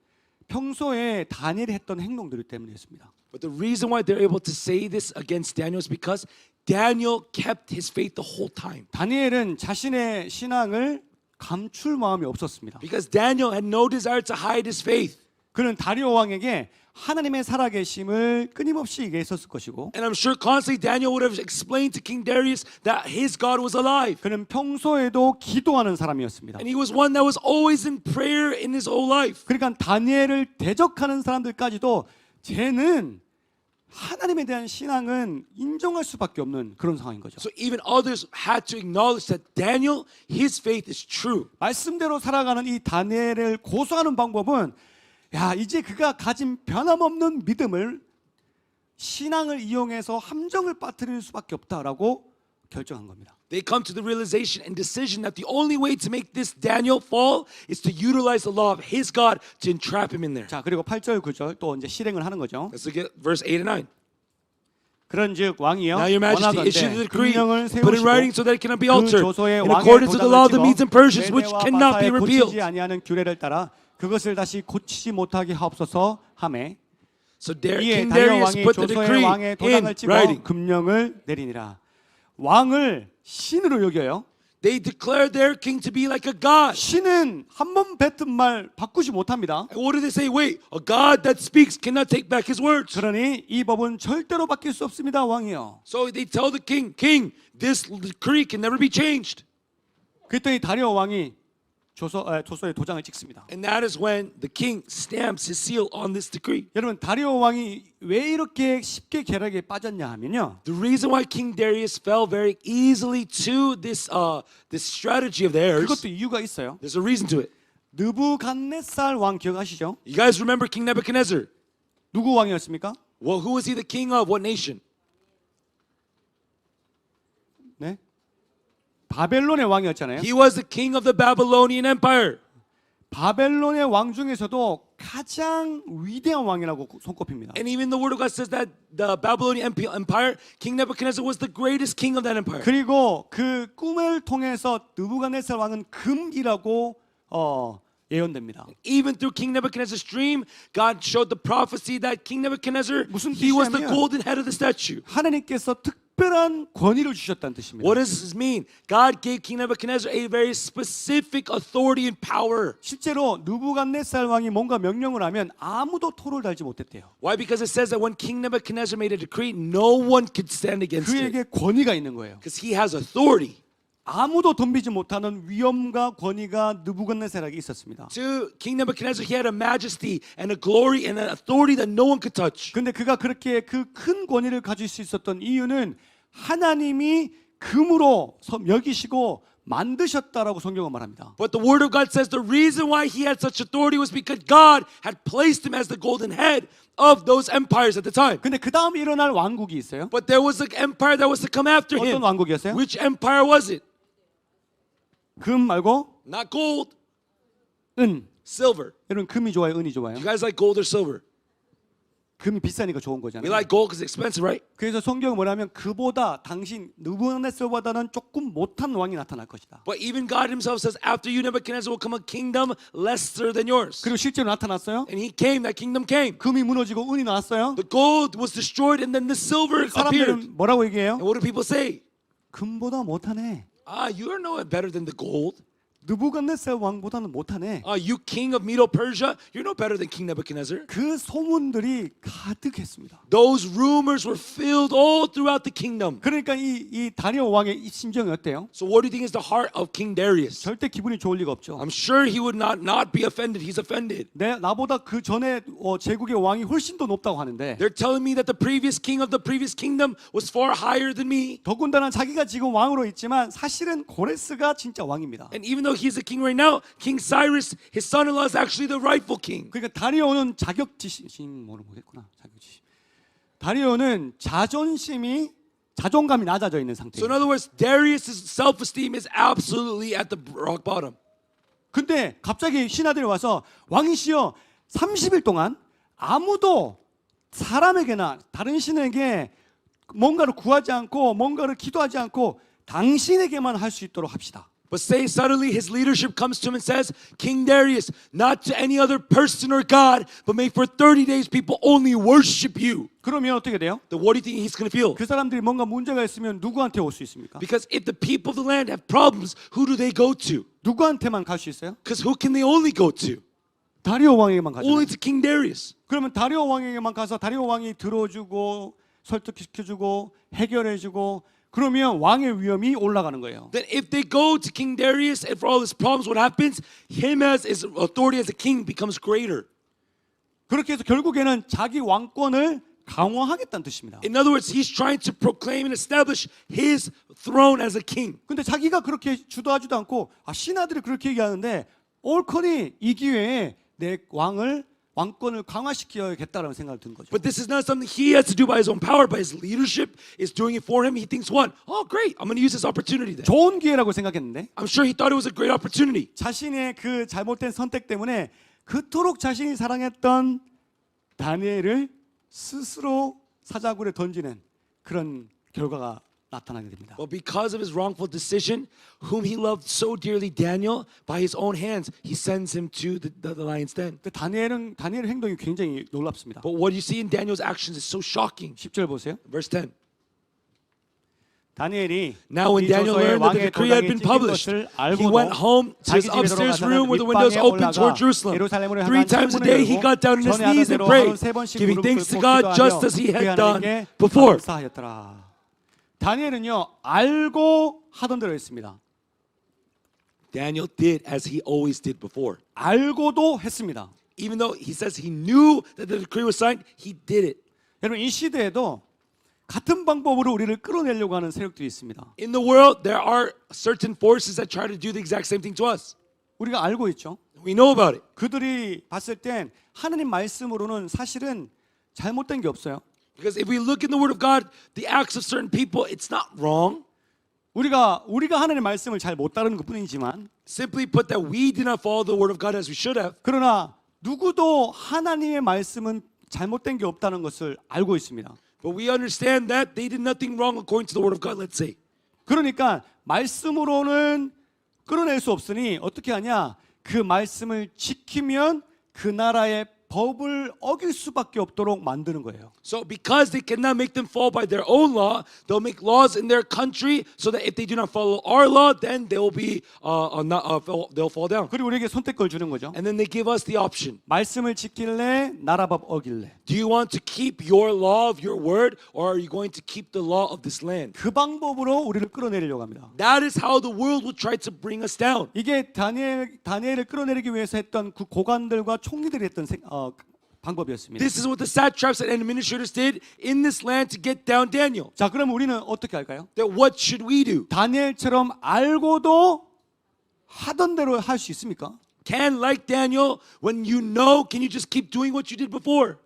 평소에 다니엘이 했던 행동들 때문이었습니다. But the reason why they're able to say this against Daniel is because Daniel kept his faith the whole time. 다니엘은 자신의 신앙을 감출 마음이 없었습니다. Because Daniel had no desire to hide his faith. 그는 다리오 왕에게 하나님의 살아계심을 끊임없이 얘기했었을 것이고 And I'm sure constantly Daniel would have explained to King Darius that his God was alive. 그는 평소에도 기도하는 사람이었습니다. And he was one that was always in prayer in his whole life. 그러니까 다니엘을 대적하는 사람들까지도 쟤는 하나님에 대한 신앙은 인정할 수밖에 없는 그런 상황인 거죠. So even others had to acknowledge that Daniel, his faith is true. 말씀대로 살아가는 이 다니엘을 고소하는 방법은 야 이제 그가 가진 변함없는 믿음을 신앙을 이용해서 함정을 빠뜨릴 수밖에 없다라고 결정한 겁니다. They come to the realization and decision that the only way to make this Daniel fall is to utilize the law of his God to entrap him in there. 자 그리고 8절 9절 또 이제 실행을 하는 거죠. Let's look at verse 8 and 9. 그런즉 왕이여 Now your majesty issue the 원하건대 decree, 금령을 put in writing so 세우시고 that it cannot be 그 altered 조서에 in 왕의 accordance with the law of the 도장을 Medes and Persians, 찍어 which 메대와 cannot be 바사에 repealed. 고치지 아니하는 규례를 따라 그것을 다시 고치지 못하게 하옵소서 하매 So 이에 King 다리오 Darius 왕이 put the 조서에 decree 왕의 in 도장을 찍어 writing. 금령을 내리니라. 왕을 신으로 여겨요. They declared their king to be like a god. 신은 한 번 뱉은 말 바꾸지 못합니다. And what do they say? Wait, a God that speaks cannot take back his words. 그러니 이 법은 절대로 바뀔 수 없습니다, 왕이요. So they tell the king, King, this decree can never be changed. 그랬더니 다리오 왕이 조서에 도장을 찍습니다. And that is when the king stamps his seal on this decree. 여러분 다리오 왕이 왜 이렇게 쉽게 계략에 빠졌냐 하면요. The reason why King Darius fell very easily to this strategy of theirs, 그것도 이유가 있어요. there's a reason to it. 느부갓네살 왕 기억하시죠? You guys remember King Nebuchadnezzar? 누구 왕이었습니까? Well, who was he the king of? What nation? 네? 바벨론의 왕이었잖아요. He was the king of the Babylonian Empire. 바벨론의 왕 중에서도 가장 위대한 왕이라고 손꼽힙니다. And even the word of God says that the Babylonian Empire, King Nebuchadnezzar was the greatest king of that empire. 그리고 그 꿈을 통해서 느부갓네살 왕은 금이라고 예언됩니다. Even through King Nebuchadnezzar's dream, God showed the prophecy that King Nebuchadnezzar, 무슨 he was the 뜻이냐면 golden head of the statue. 하나님께서 특별한 권위를 주셨다는 뜻입니다. What does this mean? God gave King Nebuchadnezzar a very specific authority and power. 실제로 느부갓네살 왕이 뭔가 명령을 하면 아무도 토를 달지 못했대요. Why? Because it says that when King Nebuchadnezzar made a decree, no one could stand against it. 그에게 권위가 있는 거예요. Because he has authority. 아무도 덤비지 못하는 위엄과 권위가 느부갓네살에게 있었습니다. To King Nebuchadnezzar, he had a majesty and a glory and an authority that no one could touch. 근데 그가 그렇게 그 큰 권위를 가질 수 있었던 이유는 하나님이 금으로 여기시고 만드셨다라고 성경은 말합니다. But the word of God says the reason why he had such authority was because God had placed him as the golden head of those empires at the time. 근데 그 다음 일어날 왕국이 있어요. But there was an empire that was to come after 어떤 him. 왕국이었어요? Which empire was it? 금 말고 Not gold, 은. silver. 여러분 금이 좋아요, 은이 좋아요? You guys like gold or silver? 금이 비싸니까 좋은 We 거잖아요. like gold because it's expensive, right? 그래서 성경은 뭐냐면 그보다 당신 느부갓네살보다는 조금 못한 왕이 나타날 것이다. But even God himself says after you Nebuchadnezzar will come a kingdom lesser than yours. 그리고 실제로 나타났어요. And he came, that kingdom came. 금이 무너지고 은이 나왔어요. The gold was destroyed and then the silver appeared. 사람들은 뭐라고 얘기해요? And what do people say? 금보다 못하네. You are no better than the gold. 느부갓네살 왕보다는 못하네. You king of Medo-Persia, you're no better than King Nebuchadnezzar. 그 소문들이 가득했습니다. Those rumors were filled all throughout the kingdom. 그러니까 이 다리오 왕의 이 심정이 어때요? So what do you think is the heart of King Darius? 절대 기분이 좋을 리가 없죠. I'm sure he would not be offended. He's offended. 나보다 그 전에 제국의 왕이 훨씬 더 높다고 하는데 They're telling me that the previous king of the previous kingdom was far higher than me. 더군다나 자기가 지금 왕으로 있지만 사실은 고레스가 진짜 왕입니다. And even though he's a king right now, King Cyrus, his son-in-law, is actually the rightful king. 그러니까 다리오는 자격지심 뭐를 모르겠구나. 자격지심. 다리오는 자존감이 낮아져 있는 So in 상태예요. other words, Darius' self-esteem is absolutely at the rock bottom. 근데 갑자기 신하들이 와서 왕이시여 30일 동안 아무도 사람에게나 다른 신에게 뭔가를 구하지 않고 뭔가를 기도하지 않고 당신에게만 할 수 있도록 합시다. But say suddenly his leadership comes to him and says, King Darius, not to any other person or God, but make for 30 days people only worship you. 그러면 어떻게 돼요? Then what do you think he's going to feel? 그 사람들이 뭔가 문제가 있으면 누구한테 올 수 있습니까? Because if the people of the land have problems, who do they go to? 누구한테만 갈 수 있어요? Because who can they only go to? 다리오 왕에게만 가죠. Only to King Darius. 그러면 다리오 왕에게만 가서 다리오 왕이 들어주고 설득시켜주고 해결해주고 그러면 왕의 위엄이 올라가는 거예요. Then if they go to King Darius and for all his problems, what happens? Him as his authority as a king becomes greater. 그렇게 해서 결국에는 자기 왕권을 강화하겠다는 뜻입니다. In other words, he's trying to proclaim and establish his throne as a king. 근데 자기가 그렇게 주도하지도 않고 신하들이 그렇게 얘기하는데 옳거니 이 기회에 내 왕권을 강화시켜야겠다라는 생각이 든 거죠. But this is not something he has to do by his own power, but his leadership is doing it for him. He thinks, what? Oh, great. I'm going to use this opportunity then. 좋은 기회라고 생각했는데 I'm sure he thought it was a great opportunity. 자신의 그 잘못된 선택 때문에 그토록 자신이 사랑했던 다니엘을 스스로 사자굴에 던지는 그런 결과가 나타나게 됩니다. But because of his wrongful decision, whom he loved so dearly, Daniel, by his own hands, he sends him to the lion's den. 그 다니엘의 행동이 굉장히 놀랍습니다. But what you see in Daniel's actions is so shocking. 10절 보세요. Verse 10. 다니엘이 Now when 이 Daniel 조서에 learned that the 왕의 decree had 도장이 been 찍힌 published, 것을 he 알고도 went home to his 자기 집에 upstairs 들어가서는 room where the windows 윗방에 opened toward 올라가 Jerusalem. 예루살렘으로 3 향한 times a 창문을 day he 열고 got down on his 전에 하던 knees and 대로 prayed, 하루에 3번씩 giving 무릎 thanks to 꿇고 God 기도하며 just as he 그 had done 하나님께 before. 감사하였더라. 다니엘은요 알고 하던 대로 했습니다. Daniel did as he always did before. 알고도 했습니다. Even though he says he knew that the decree was signed, he did it. 여러분 이 시대에도 같은 방법으로 우리를 끌어내려고 하는 세력들이 있습니다. In the world, there are certain forces that try to do the exact same thing to us. 우리가 알고 있죠. We know about it. 그들이 봤을 땐 하나님 말씀으로는 사실은 잘못된 게 없어요. Because if we look in the Word of God, the acts of certain people, it's not wrong. 우리가 하나님의 말씀을 잘 못 따르는 것뿐이지만 Simply put, that we did not follow the Word of God as we should have. 그러나 누구도 하나님의 말씀은 잘못된 게 없다는 것을 알고 있습니다. But we understand that they did nothing wrong according to the Word of God, let's say. 그러니까 말씀으로는 끌어낼 수 없으니 어떻게 하냐? 그 말씀을 지키면 그 나라의 법을 어길 수밖에 없도록 만드는 거예요. So because they cannot make them fall by their own law, they'll make laws in their country so that if they do not follow our law, then they'll be they'll fall down. 그리고 우리에게 선택권을 주는 거죠. And then they give us the option. 말씀을 지킬래, 나라 법 어길래. Do you want to keep your law of your word, or are you going to keep the law of this land? 그 방법으로 우리를 끌어내리려고 합니다. That is how the world will try to bring us down. 이게 다니엘을 끌어내리기 위해서 했던 그 고관들과 총리들이 했던 방법이었습니다. This is what the satraps and administrators did in this land to get down Daniel. 자, 그럼 우리는 어떻게 할까요? That what should we do? 다니엘처럼 알고도 하던 대로 할 수 있습니까? Can, like Daniel, when you know, can you just keep doing what you did before?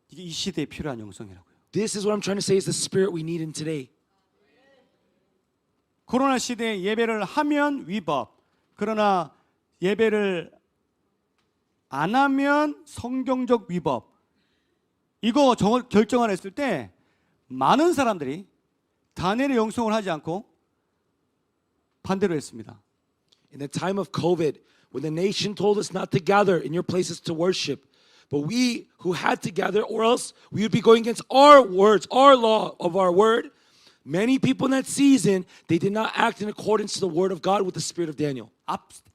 이게 이 시대에 필요한 영성이라고요. This is what I'm trying to say is the spirit we need in today. 코로나 시대에 예배를 하면 위법, 그러나 예배를 안 하면 성경적 위법. 이거 결정을 했을 때 많은 사람들이 다니엘의 영성을 하지 않고 반대로 했습니다. In the time of COVID, when the nation told us not to gather in your places to worship, but we who had to gather, or else we would be going against our words, our law of our word. Many people in that season, they did not act in accordance to the word of God with the spirit of Daniel.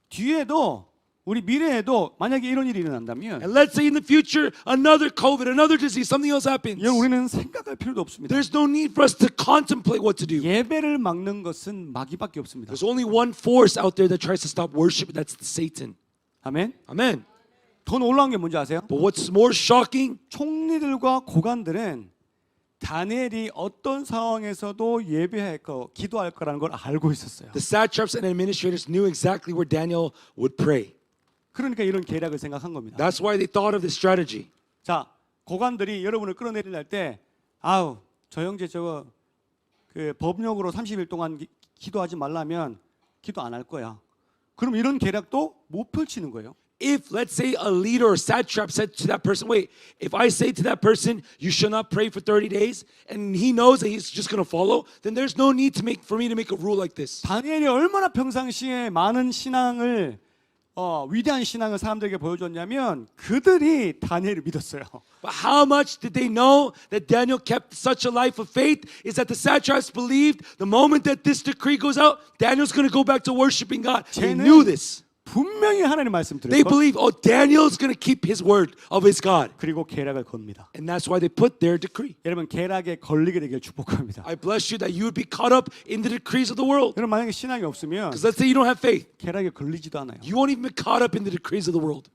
뒤에도 우리 미래에도 만약에 이런 일이 일어난다면 And let's say in the future, another COVID, another disease, something else happens. 우리는 생각할 필요도 없습니다. There's no need for us to contemplate what to do. 예배를 막는 것은 마귀밖에 없습니다. There's only one force out there that tries to stop worship, and that's Satan. 아멘. Amen. 더 놀라운 게 뭔지 아세요? But what's more shocking, 총리들과 고관들은 다니엘이 어떤 상황에서도 예배할 거, 기도할 거라는 걸 알고 있었어요. the satraps and administrators knew exactly where Daniel would pray. 그러니까 이런 계략을 생각한 겁니다. That's why they thought of this strategy. 자, 고관들이 여러분을 끌어내리려 할 때, 아우, 저 형제 저거 그 법령으로 30일 동안 기도하지 말라면 기도 안 할 거야. 그럼 이런 계략도 못 펼치는 거예요. If, let's say, a leader or satrap said to that person, wait, if I say to that person, you shall not pray for 30 days, and he knows that he's just going to follow, then there's no need for me to make a rule like this. 다니엘이 얼마나 평상시에 많은 신앙을 위대한 신앙을 사람들에게 보여줬냐면 그들이 다니엘을 믿었어요. But how much did they know that Daniel kept such a life of faith is that the satraps believed the moment that this decree goes out, Daniel's going to go back to worshiping God. They knew this. 분명히 하나님 말씀 They 들을 것. believe, oh, Daniel's going to keep his word of his God. 그리고 계략을 겁니다. And that's why they put their decree. 여러분 계략에 걸리게 되길 축복합니다. I bless you that you would be caught up in the decrees of the world. 여러분 만약에 신앙이 없으면 Because let's say you don't have faith. 계략에 걸리지도 않아요. You won't even be caught up in the decrees of the world.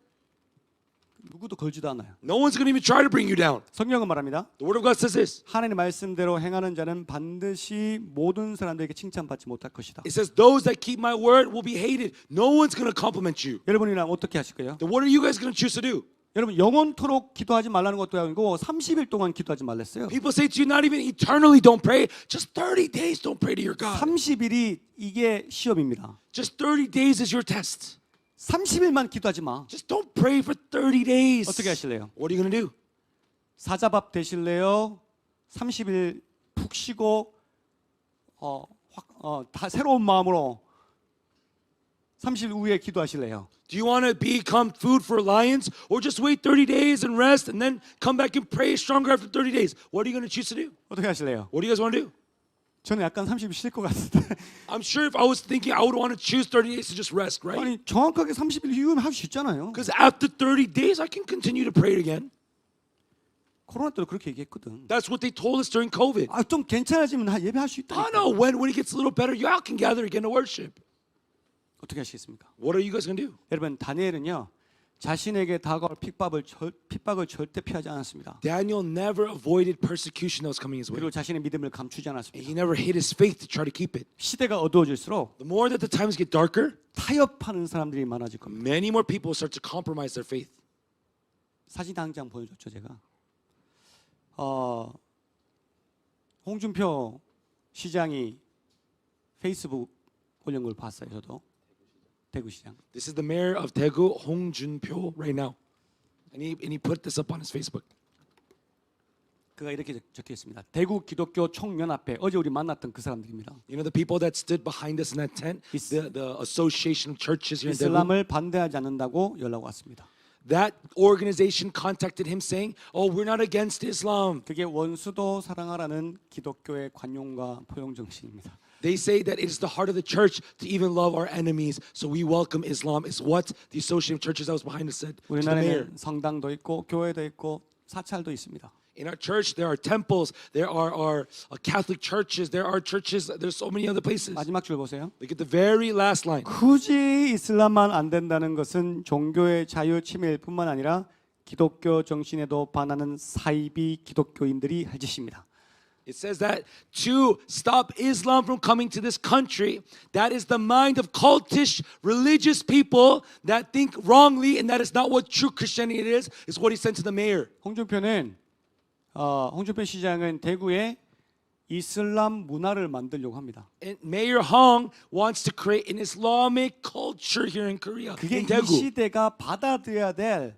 누구도 걸지도 않아요. No one's going to even try to bring you down. 성경은 말합니다. The word of God says this. 하나님의 말씀대로 행하는 자는 반드시 모든 사람들에게 칭찬받지 못할 것이다. It says, those that keep my word will be hated. No one's going to compliment you. 여러분이랑 어떻게 하실 거예요? Then what are you guys going to choose to do? 여러분 영원토록 기도하지 말라는 것도 아니고 30일 동안 기도하지 말랬어요. People say to you, not even eternally don't pray. Just 30 days don't pray to your God. 30일이 이게 시험입니다. Just 30 days is your test. 30일만 기도하지 마. Just don't pray for 30 days. 어떻게 하실래요? What are you going to do? 사자밥 되실래요? 30일 푹 쉬고 다 새로운 마음으로 30일 후에 기도하실래요? Do you want to become food for lions or just wait 30 days and rest and then come back and pray stronger after 30 days? What are you going to choose to do? 어떻게 하실래요? What do you guys want to do? 저는 약간 30일 쉴 것 같은데. I'm sure if I was thinking, I would want to choose 30 days to just rest, right? 아니 정확하게 30일 이후면 할 수 있잖아요. Because after 30 days, I can continue to pray again. 코로나 때도 그렇게 얘기했거든. That's what they told us during COVID. 좀 괜찮아지면 예배할 수 있다. I know when it gets a little better, y'all can gather again to worship. 어떻게 하시겠습니까? What are you guys going to do? 여러분 다니엘은요 자신에게 다가올 핍박을 절대 피하지 않았습니다. Daniel never avoided persecution that was coming his way. 그리고 자신의 믿음을 감추지 And 않았습니다. he never hid his faith to try to keep it. 시대가 어두워질수록 The more that the times get darker, 타협하는 사람들이 많아질 겁니다. many more people start to compromise their faith. 사진 한 장 보여줬죠 제가. 홍준표 시장이 페이스북 올린 걸 봤어요 저도. 대구시장. This is the mayor of Daegu, Hong Jun-pyo, right now. And he put this up on his Facebook. 그가 이렇게 적혀 있습니다. 대구 기독교 총연합회 어제 우리 만났던 그 사람들입니다. You know the people that stood behind us in that tent, the association of churches here in Daegu. 이슬람을 반대하지 않는다고 연락 왔습니다. That organization contacted him saying, "Oh, we're not against Islam." 그게 원수도 사랑하라는 기독교의 관용과 포용 정신입니다. They say that it is the heart of the church to even love our enemies. So we welcome Islam. Is what the association of churches that was behind us said to the mayor. 우리나라에는 성당도 있고 교회도 있고 사찰도 있습니다. In our church, there are temples, there are Catholic churches, there are churches, there's so many other places. 마지막 줄 보세요. Look at the very last line. 굳이 이슬람만 안 된다는 것은 종교의 자유 침해일 뿐만 아니라 기독교 정신에도 반하는 사이비 기독교인들이 할 짓입니다. It says that to stop Islam from coming to this country, that is the mind of cultish religious people that think wrongly and that is not what true Christianity is what he sent to the mayor. 홍준표 시장은 대구에 이슬람 문화를 만들려고 합니다. And Mayor Hong wants to create an Islamic culture here in Korea. 그게 in 이 Daegu. 시대가 받아들여야 될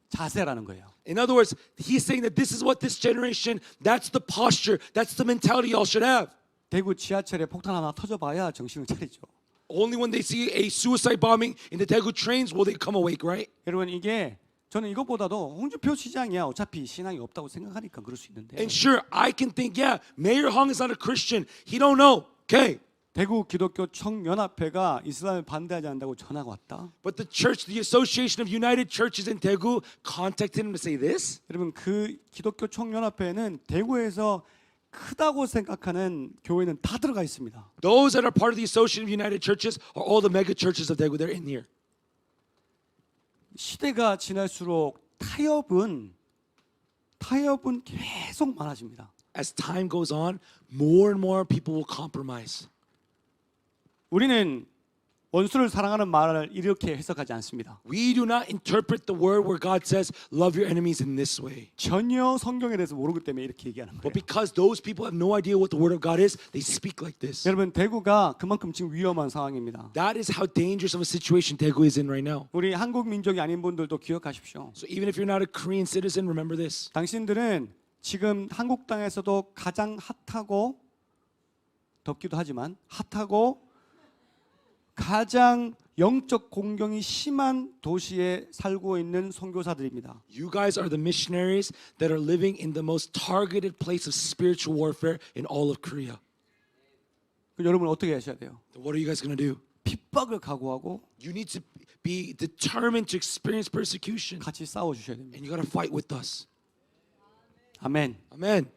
자세라는 거예요. In other words, he's saying that this is what this generation, that's the posture, that's the mentality y'all should have. 대구 지하철에 폭탄 하나 터져봐야 정신을 차리죠. Only when they see a suicide bombing in the Daegu trains will they come awake, right? 여러분 이게 저는 이것보다도 홍준표 시장이야 어차피 신앙이 없다고 생각하니까 그럴 수 있는데 And sure, I can think, yeah, Mayor Hong is not a Christian. He don't know. Okay. 대구 기독교 총연합회가 이슬람을 반대하지 않는다고 전화가 왔다. But the church, the Association of United Churches in Daegu contacted him to say this. 여러분 그 기독교 총연합회는 대구에서 크다고 생각하는 교회는 다 들어가 있습니다. Those that are part of the Association of United Churches are all the mega churches of Daegu. They're in here. 시대가 지날수록 타협은 계속 많아집니다. As time goes on, more and more people will compromise. 우리는 원수를 사랑하는 말을 이렇게 해석하지 않습니다. We do not interpret the word where God says, love your enemies in this way. 전혀 성경에 대해서 모르기 때문에 이렇게 얘기하는 But 거예요. because those people have no idea what the word of God is, they speak like this. 여러분 대구가 그만큼 지금 위험한 상황입니다. That is how dangerous of a situation Daegu is in right now. 우리 한국 민족이 아닌 분들도 기억하십시오. So even if you're not a Korean citizen, remember this. 당신들은 지금 한국 땅에서도 가장 핫하고 덥기도 하지만 핫하고 가장 영적 공경이 심한 도시에 살고 있는 선교사들입니다. You guys are the missionaries that are living in the most targeted place of spiritual warfare in all of Korea. 여러분 어떻게 하셔야 돼요? What are you guys going to do? 핍박을 각오하고 You need to be determined to experience persecution. 같이 싸워 주셔야 됩니다. And you got to fight with us. 아멘. Amen.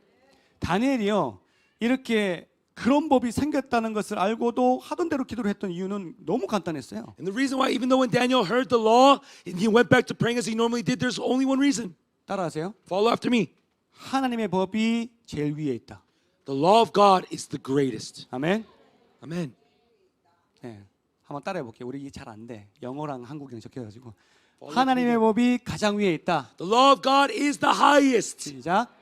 다니엘이요. 이렇게 그런 법이 생겼다는 것을 알고도 하던 대로 기도를 했던 이유는 너무 간단했어요. And the reason why, even though when Daniel heard the law and he went back to praying as he normally did, there's only one reason. 따라하세요. Follow after me. 하나님의 법이 제일 위에 있다. The law of God is the greatest. 아멘. Amen. 네, 한번 따라해 볼게요. 우리 이게 잘 안 돼. 영어랑 한국이랑 적혀가지고 하나님의 법이 가장 위에 있다. The law of God is the highest. 시작.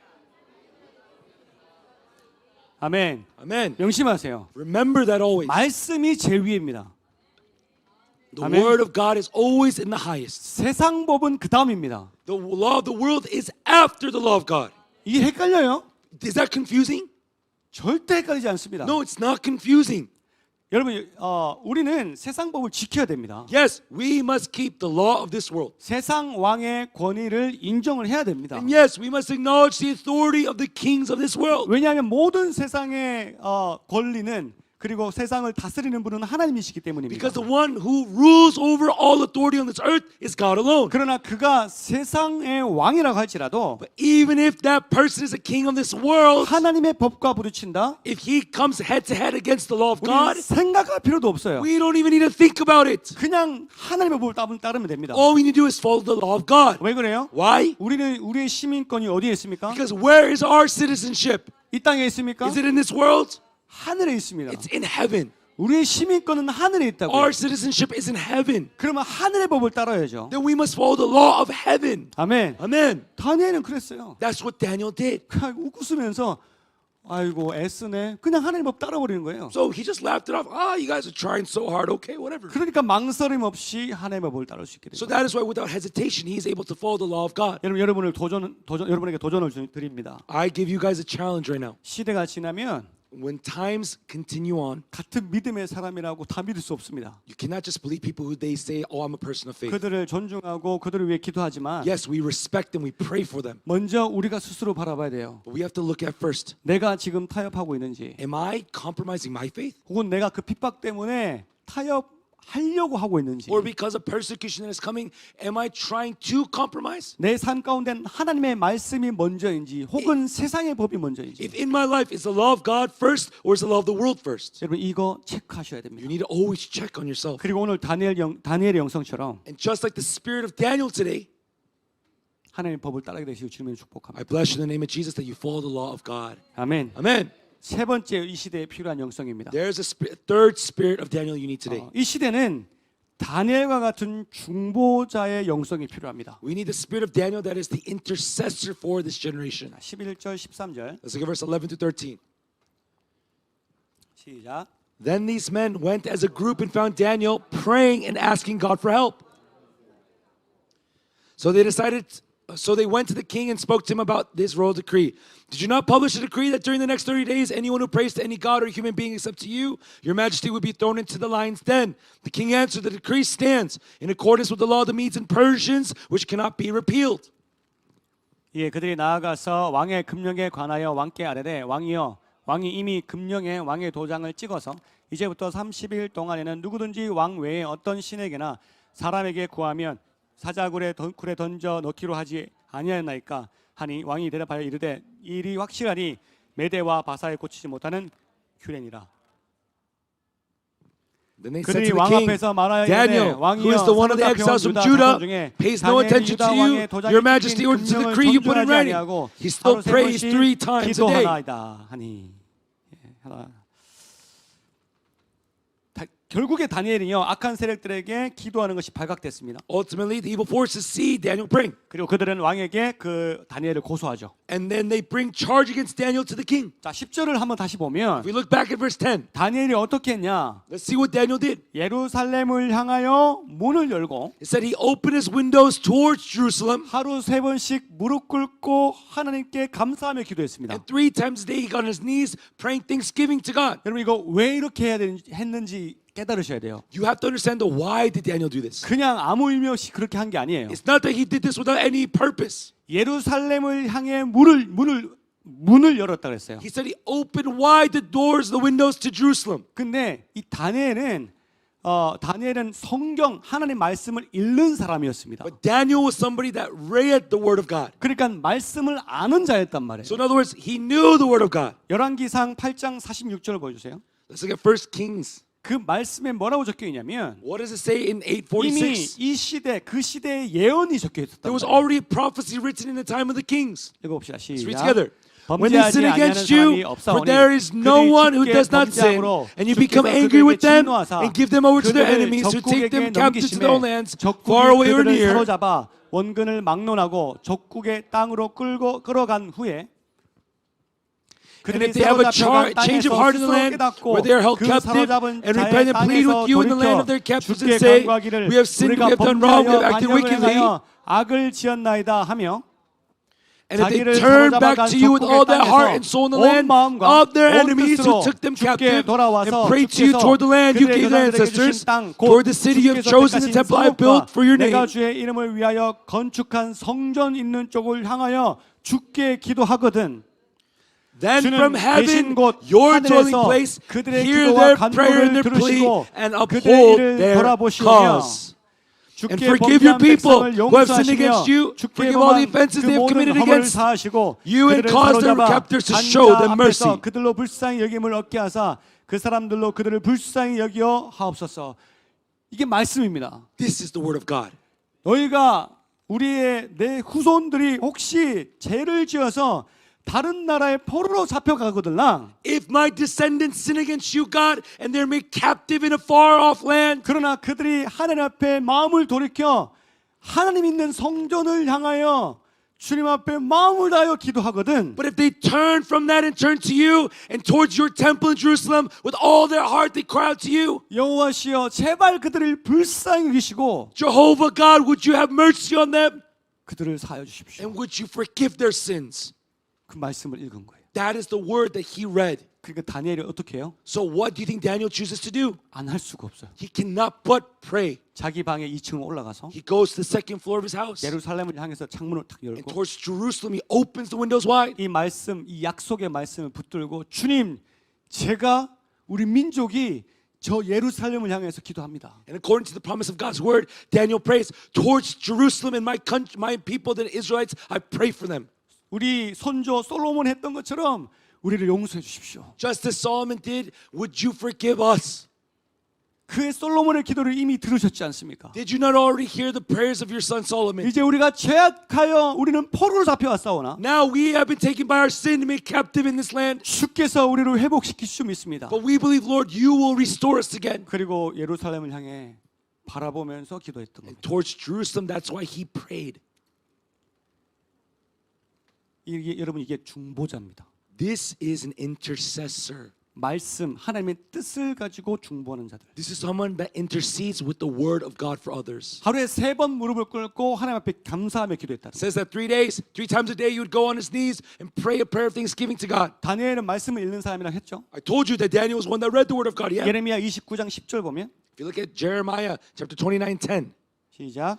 아멘. Amen. 명심하세요. Remember that always. 말씀이 제일 위입니다. The Amen. word of God is always in the highest. 세상 법은 그 다음입니다. The law of the world is after the law of God. 이게 헷갈려요? Is that confusing? 절대 헷갈리지 않습니다. No, it's not confusing. 여러분, 우리는 세상 법을 지켜야 됩니다. Yes, we must keep the law of this world. 세상 왕의 권위를 인정을 해야 됩니다. And yes, we must acknowledge the authority of the kings of this world. 왜냐하면 모든 세상의 권리는 그리고 세상을 다스리는 분은 하나님이시기 때문입니다. Because the one who rules over all authority on this earth is God alone. 그러나 그가 세상의 왕이라고 할지라도 But even if that person is a king of this world, 하나님의 법과 부딪힌다. if he comes head to head against the law of 우리 God, 생각할 필요도 없어요. we don't even need to think about it. 그냥 하나님의 법을 따르면 됩니다. All we need to do is follow the law of God. 왜 그래요? Why? 우리의 시민권이 어디에 있습니까? Because where is our citizenship? 이 땅에 있습니까? Is it in this world? 하늘에 있습니다. It's in heaven. 우리의 시민권은 하늘에 있다고요. Our citizenship is in heaven. 그러면 하늘의 법을 따라야죠. Then we must follow the law of heaven. 아멘. Amen. 다니엘은 그랬어요. That's what Daniel did. 웃고 쓰면서 아이고 애쓰네. 그냥 하나님 법 따라버리는 거예요. So he just laughed it off. You guys are trying so hard. Okay, whatever. 그러니까 망설임 없이 하나님의 법을 따를 수 있게 So 됩니다. that is why without hesitation, he's able to follow the law of God. 여러분에게 도전을 드립니다. I give you guys a challenge right now. 시대가 지나면 When times continue on, 같은 믿음의 사람이라고 다 믿을 수 없습니다. you cannot just believe people who they say, I'm a person of faith. 그들을 존중하고 그들을 위해 기도하지만 Yes, we respect them, we pray for them. 먼저 우리가 스스로 바라봐야 돼요. But we have to look at first, 내가 지금 타협하고 있는지, am I compromising my faith? 혹은 내가 그 핍박 때문에 타협하려고 하고 있는지, Or because of persecution that is coming, am I trying to compromise? 내 삶 가운데 하나님의 말씀이 먼저인지, 혹은 세상의 법이 먼저인지, If in my life is the law of God first or is the law of the world first? 여러분 이거 체크하셔야 You 됩니다. need to always check on yourself. 그리고 오늘 다니엘의 영성처럼 And just like the spirit of Daniel today, 하나님의 법을 따르게 되시고 주님을 축복합니다. I bless you in the name of Jesus that you follow the law of God. 아멘. Amen. 세 번째 이 시대에 필요한 영성입니다. There's a third spirit of Daniel you need today. 이 시대는 다니엘과 같은 중보자의 영성이 필요합니다. We need the spirit of Daniel that is the intercessor for this generation. 11절 13절 Let's look at verse 11 to 13. 시작. Then these men went as a group and found Daniel praying and asking God for help. So they went to the king and spoke to him about this royal decree. Did you not publish a decree that during the next 30 days, anyone who prays to any god or human being except to you, your majesty, would be thrown into the lion's den? The king answered, the decree stands in accordance with the law of the Medes and Persians, which cannot be repealed. 예, 그들이 나아가서 왕의 금령에 관하여 왕께 아뢰되 왕이여 왕이 이미 금령에 왕의 도장을 찍어서 이제부터 30일 동안에는 누구든지 왕 외에 어떤 신에게나 사람에게 구하면 사자굴에 던져 넣기로 하지 아니하였나이까 하니 왕이 대답하여 이르되 이 일이 확실하니 메대와 바사에 고치지 못하는 규례니라. Then they said 그들이 to the 왕 king, 앞에서 말하여 Daniel, who is the one of the exiles from Judah, pays no attention to you, your majesty, or to the decree you put in writing. He still prays 3 times a day. 기도하나이다 하니 하나. 결국에 다니엘이요 악한 세력들에게 기도하는 것이 발각됐습니다. Ultimately, the evil forces see Daniel praying. 그리고 그들은 왕에게 그 다니엘을 고소하죠. And then they bring charge against Daniel to the king. 자, 10절을 한번 다시 보면 If we look back at verse 10, 다니엘이 어떻게 했냐? let's see what Daniel did. 예루살렘을 향하여 문을 열고 It said he opened his windows towards Jerusalem, 하루 3번씩 무릎 꿇고 하나님께 감사하며 기도했습니다. and 3 times a day he got on his knees praying thanksgiving to God. 여러분 이거 왜 이렇게 했는지 깨달으셔야 돼요. You have to understand the why did Daniel do this. 그냥 아무 의미 없이 그렇게 한 게 아니에요. It's not that he did this without any purpose. 예루살렘을 향해 문을 열었다 그랬어요. He said he opened wide the doors, the windows to Jerusalem. 근데 이 다니엘은 성경 하나님 말씀을 읽는 사람이었습니다. But Daniel was somebody that read the word of God. 그러니까 말씀을 아는 자였단 말이에요. So in other words, he knew the word of God. 열왕기상 8장 46절을 보여주세요. Let's look at 1 Kings. 그 말씀에 뭐라고 적혀 있냐면 What does it say in 이미 846? 이 시대 그 시대의 예언이 적혀 있었다. There was already a prophecy written in the time of the kings. 읽어봅시다. Let's read 시작. together. When they sin against you, for there is no one who does not sin, and you become angry with them and give them over to their enemies who take them captive to their own lands, far away or near. 사로잡아 원근을 막론하고 적국의 땅으로 끌어간 후에 And if they have a change of heart in the land where they are held captive and repent and plead with you in the land of their captives and say, we have sinned, we have done wrong, we have acted wickedly. 악을 지었나이다 하며 And if they turn back to you with all their heart and soul in the land of their enemies who took them captive and pray to you toward the land you gave their ancestors, toward the city you have chosen, the temple I have built for your name, 내가 주의 이름을 위하여 건축한 성전 있는 쪽을 향하여 주께 기도하거든. then from 주는 heaven, 계신 곳 your dwelling 하늘에서 place, 그들의 hear 기도와 their prayer and 간구를 their plea 들으시고 and 그들의 uphold 일을 their 돌아보시며 cause. And 주께 forgive your 범죄한 people 백성을 who have sinned 용서하시며 against you. 주께 Forgive all the 범한 offenses 그 they have 모든 committed 허물을 against 사하시고 you and 그들을 cause their 사로잡아 captors to show them 환자 mercy. 앞에서 그들로 불쌍히 여김을 얻게 하사 그 사람들로 그들을 불쌍히 여겨 하옵소서. 이게 말씀입니다. This is the word of God. 너희가 내 후손들이 혹시 죄를 지어서 다른 나라의 포로로 잡혀가거든요. If my descendants sin against you, God, and they're made captive in a far-off land, 그러나 그들이 하나님 앞에 마음을 돌이켜 하나님 있는 성전을 향하여 주님 앞에 마음을 다하여 기도하거든 But if they turn from that and turn to you and towards your temple in Jerusalem with all their heart, they cry out to you, 여호와시여 제발 그들을 불쌍히 여기시고 Jehovah God, would you have mercy on them? 그들을 사하여 주십시오. And would you forgive their sins? 그 말씀을 읽은 거예요. That is the word that he read. 그러니까 다니엘이 어떻게 해요? So what do you think Daniel chooses to do? 안 할 수가 없어요. He cannot but pray. 자기 방에 2층 올라가서 He goes to the second floor of his house. 예루살렘을 향해서 창문을 탁 And 열고 towards Jerusalem, he opens the windows wide. 이 말씀, 이 약속의 말씀을 붙들고 주님, 제가 우리 민족이 저 예루살렘을 향해서 기도합니다. And according to the promise of God's word, Daniel prays towards Jerusalem and my country, my people, the Israelites. I pray for them. 우리 손조 솔로몬 했던 것처럼 우리를 용서해 주십시오. Just as Solomon did, would you forgive us? 그의 솔로몬의 기도를 이미 들으셨지 않습니까? Did you not already hear the prayers of your son Solomon? 이제 우리가 죄악하여 우리는 포로로 잡혀왔사오나 Now we have been taken by our sin and made captive in this land. 주께서 우리를 회복시킬 수 믿습니다. But we believe, Lord, you will restore us again. 그리고 예루살렘을 향해 바라보면서 기도했던 And 겁니다. towards Jerusalem, that's why he prayed. 이게 여러분 이게 중보자입니다. This is an intercessor. 말씀 하나님의 뜻을 가지고 중보하는 자들. This is someone that intercedes with the word of God for others. 하루에 3번 무릎을 꿇고 하나님 앞에 감사하며 기도했다. It says that 3 days, 3 times a day, you would go on his knees and pray a prayer of thanksgiving to God. 다니엘은 말씀을 읽는 사람이라 했죠. I told you that Daniel was one that read the word of God. Yeah. 예레미야 29장 10절 보면 If you look at Jeremiah chapter 29:10, 시작.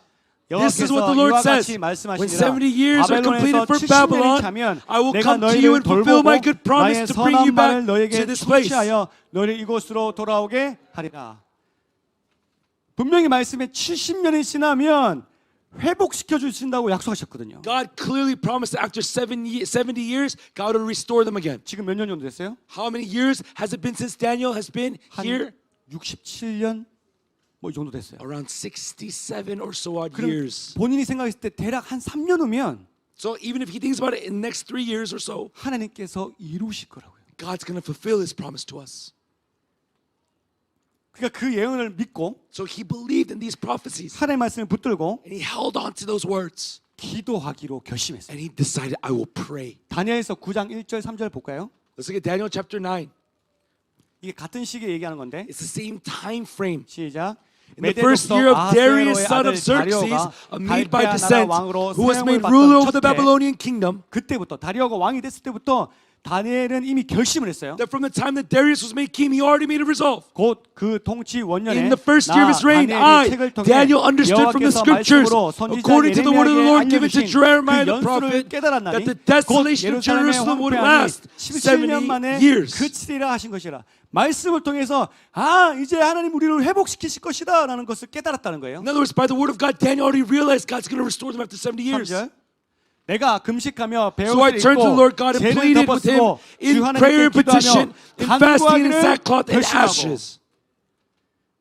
this is 여호와께서 what the Lord 이와 says. 같이 When 말씀하시니라 70 years are completed 바벨론에서 for 70년이 Babylon, 차면 I will 내가 come to you 너희를 and fulfill my 돌보고 good promise 나의 to bring you 선한 back 말을 너에게 to this place. 통치하여 너희를 이곳으로 돌아오게 하리라. 분명히 말씀에 70년이 지나면 회복시켜 주신다고 약속하셨거든요. God clearly promised that after 70 years, God will restore them again. 지금 몇 년 정도 됐어요? How many years has it been since Daniel has been here? 한 67년 뭐 이 정도 됐어요. Around 67 or so odd 그럼 years. 본인이 생각했을 때 대략 한 3년 후면 So even if he thinks about it in the next 3 years or so, 하나님께서 이루실 거라고요. God's going to fulfill his promise to us. 그러니까 그 예언을 믿고 So he believed in these prophecies 하나님의 말씀을 붙들고 and he held on to those words 기도하기로 결심했어요. and he decided, I will pray. 다니엘서 9장 1절 3절 볼까요? Let's look at Daniel chapter 9. 이게 같은 시기에 얘기하는 건데 It's the same time frame. 시작. In the first year of Darius, son of Xerxes, a Mede by descent, who was made ruler over the Babylonian kingdom, 그때부터 다리오가 왕이 됐을 때부터 다니엘은 이미 결심을 했어요. that from the time that Darius was made king, he already made a resolve. 곧 그 통치 원년에 In the first year of his reign, I, Daniel, understood from the scriptures, according to the word of the Lord given to Jeremiah the prophet, that the desolation of Jerusalem would last 17년 만에 70 years. 그치리라 하신 것이라. 말씀을 통해서 이제 하나님 우리를 회복시키실 것이다라는 것을 깨달았다는 거예요. In other words, by the word of God, Daniel already realized God's going to restore them after 70 years. 3절. 내가 금식하며 So I 배옷을 turned to the Lord 입고 God and 죄를 pleaded with him 덮었고 in 주 prayer 하나님께 and petition, 기도하며 in fasting and in 간구하기를 sackcloth and 결심하고 ashes.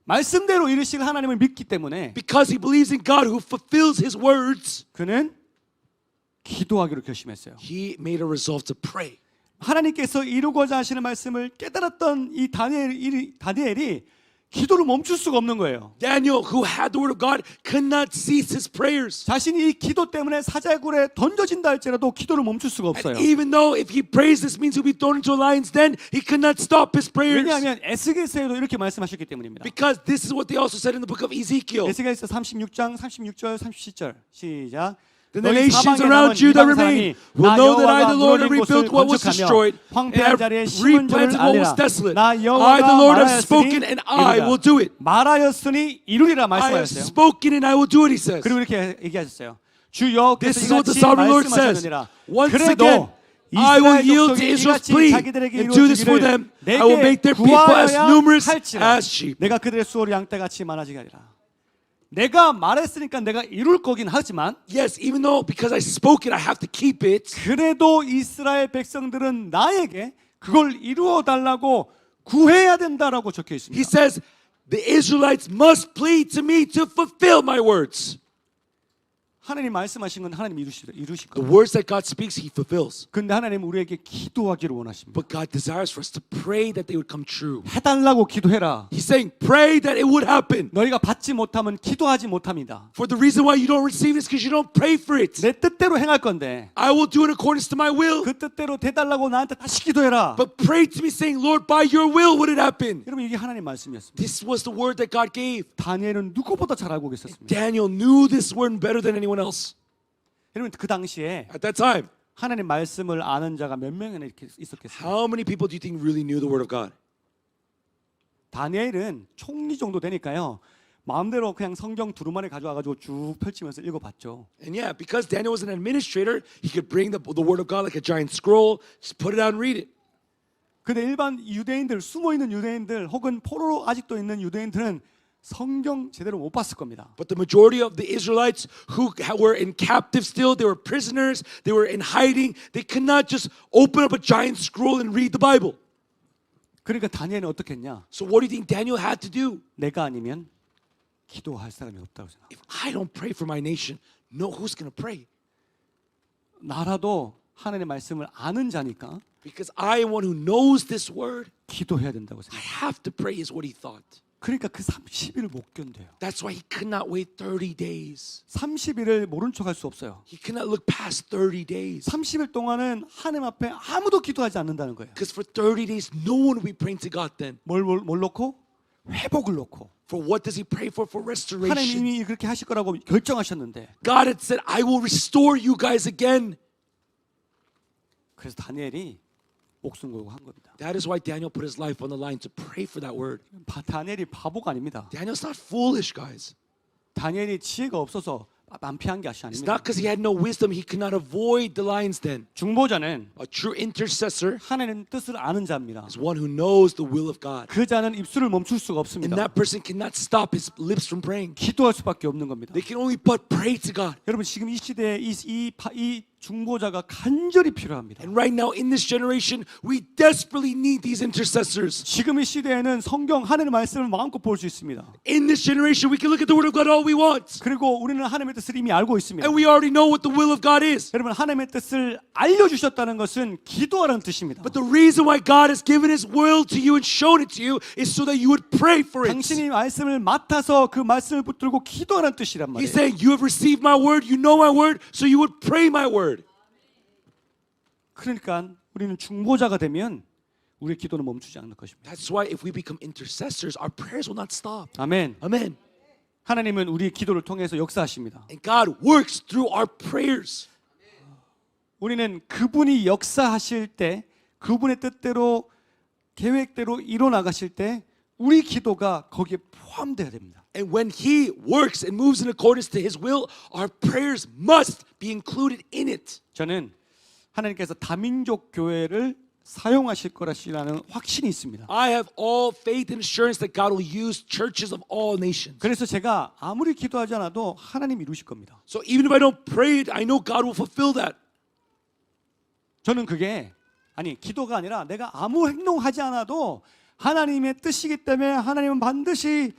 말씀대로 이루실 하나님을 믿기 때문에 Because he believes in God who fulfills his words, 그는 기도하기로 결심했어요. he made a resolve to pray. 하나님께서 이루고자 하시는 말씀을 깨달았던 이 다니엘이 기도를 멈출 수가 없는 거예요. Daniel, who had the word of God, could not cease his prayers. 자신이 이 기도 때문에 사자굴에 던져진다 할지라도 기도를 멈출 수가 없어요. And even though if he prays, this means he'll be thrown into a lion's den, he could not stop his prayers. 왜냐하면 에스겔서에도 이렇게 말씀하셨기 때문입니다. Because this is what they also said in the book of Ezekiel. 에스겔서 36장 36절 37절 시작. Then the nations around you that remain will know that I, the Lord, have rebuilt what was destroyed and have replanted what was desolate. I, the Lord, have spoken and I will do it. 말하였으니 이루리라 I have 말씀하셨어요. spoken and I will do it, he says. 그리고 이렇게 얘기하셨어요. 주 This 여호와께서 is what the 이같이 sovereign Lord says. 말씀하셨느니라. Once again, 그래도 I will 이스라엘 yield to 족속이 Israel's 이같이 plea 자기들에게 and do this for them. I will make their people as 구하여야 numerous 할지라. as sheep. 내가 그들의 수호를 양떼같이 많아지게 하리라. 내가 말했으니까 내가 이룰 거긴 하지만 Yes, even though because I spoke it, I have to keep it. 그래도 이스라엘 백성들은 나에게 그걸 이루어 달라고 구해야 된다라고 적혀 He 있습니다. says, the Israelites must plead to me to fulfill my words. 하나님 말씀하신 건 하나님 이루실 The 겁니다. words that God speaks, He fulfills. 근데 하나님은 우리에게 기도하기를 원하십니다. But God desires for us to pray that they would come true. 해달라고 기도해라. He's saying, pray that it would happen. 너희가 받지 못하면 기도하지 못합니다. For the reason why you don't receive it is because you don't pray for it. 내 뜻대로 행할 건데 I will do it in accordance to my will. 그 뜻대로 돼달라고 나한테 다시 기도해라. But pray to me saying, Lord, by your will would it happen. 여러분 이게 하나님 말씀이었습니다. This was the word that God gave. 다니엘은 누구보다 잘 알고 계셨습니다. Daniel knew this word better than anyone else. 여러분 그 당시에 At that time, 하나님 말씀을 아는 자가 몇 명이나 이렇게 있었겠어요? how many people do you think really knew the word of God? 다니엘은 총리 정도 되니까요. 마음대로 그냥 성경 두루마리 가져와가지고 쭉 펼치면서 읽어봤죠. And yeah, because Daniel was an administrator, he could bring the word of God like a giant scroll, just put it out and read it. 근데 일반 유대인들, 숨어있는 유대인들 혹은 포로로 아직도 있는 유대인들은 성경 제대로 못 봤을 겁니다. But the majority of the Israelites who were in captive still, they were prisoners, they were in hiding, they could not just open up a giant scroll and read the Bible. 그러니까 다니엘은 어떻게 했냐? So what do you think Daniel had to do? 내가 아니면 기도할 사람이 없다고 생각. If I don't pray for my nation, no, who's going to pray? 나라도 하나님의 말씀을 아는 자니까 Because I am one who knows this word, 기도해야 된다고 I 생각. have to pray is what he thought. 그러니까 그 30일을 못 견뎌요. That's why he could not wait 30 days. 30일을 모른 척할 수 없어요. He could not look past 30 days. 30일 동안은 하나님 앞에 아무도 기도하지 않는다는 거예요. Because for 30 days, no one will be praying to God then. 뭘 놓고? 회복을 놓고. For what does he pray for? For restoration. 하나님이 그렇게 하실 거라고 결정하셨는데. God had said, I will restore you guys again. 그래서 다니엘이 목숨 걸고 한 겁니다. That is why Daniel put his life on the line to pray for that word. 다니엘이 바보가 아닙니다. Daniel's not foolish, guys. 다니엘이 지혜가 없어서 만피한 게 It's 아닙니다. not because he had no wisdom, he could not avoid the lions then. 중보자는 A true intercessor 하나님의 뜻을 아는 자입니다. is one who knows the will of God. 그 자는 입술을 멈출 수가 And 없습니다. that person cannot stop his lips from praying. 기도할 수밖에 없는 겁니다. They can only but pray to God. 여러분 지금 이 시대에 이 중보자가 간절히 필요합니다. And right now in this generation, we desperately need these intercessors. 지금 이 시대에는 성경 하나님의 말씀을 마음껏 볼 수 있습니다. In this generation, we can look at the word of God all we want. 그리고 우리는 하나님의 뜻을 이미 알고 있습니다. And we already know what the will of God is. 여러분 하나님의 뜻을 알려주셨다는 것은 기도하라는 뜻입니다. But the reason why God has given his will to you and shown it to you is so that you would pray for it. 당신이 말씀을 맡아서 그 말씀을 붙들고 기도하라는 뜻이란 He's 말이에요. saying, you have received my word, you know my word, so you would pray my word. 그러니까 우리는 중보자가 되면 우리의 기도는 멈추지 않을 것입니다. That's why if we become intercessors, our prayers will not stop. 아멘. Amen. 하나님은 우리의 기도를 통해서 역사하십니다. And God works through our prayers. 우리는 그분이 역사하실 때 그분의 뜻대로 계획대로 이뤄나가실 때 우리 기도가 거기에 포함되어야 됩니다. And when he works and moves in accordance to his will, our prayers must be included in it. 저는 하나님께서 다민족 교회를 사용하실 거라시라는 확신이 있습니다. I have all faith and assurance that God will use churches of all nations. 그래서 제가 아무리 기도하지 않아도 하나님 이루실 겁니다. So even if I don't pray it, I know God will fulfill that. 저는 그게 기도가 아니라 내가 아무 행동하지 않아도 하나님의 뜻이기 때문에 하나님은 반드시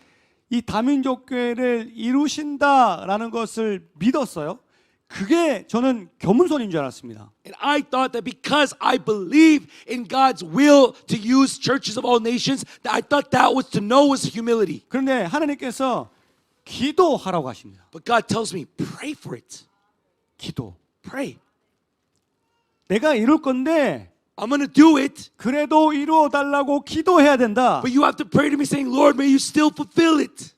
이 다민족 교회를 이루신다라는 것을 믿었어요. 그게 저는 겸손인 줄 알았습니다. And I thought that because I believe in God's will to use churches of all nations, that I thought that was to know was humility. 그런데 하나님께서 기도하라고 하십니다. But God tells me, pray for it. 기도. Pray. 내가 이룰 건데 I'm going to do it, 그래도 이루어 달라고 기도해야 된다. but you have to pray to me saying, Lord, may you still fulfill it.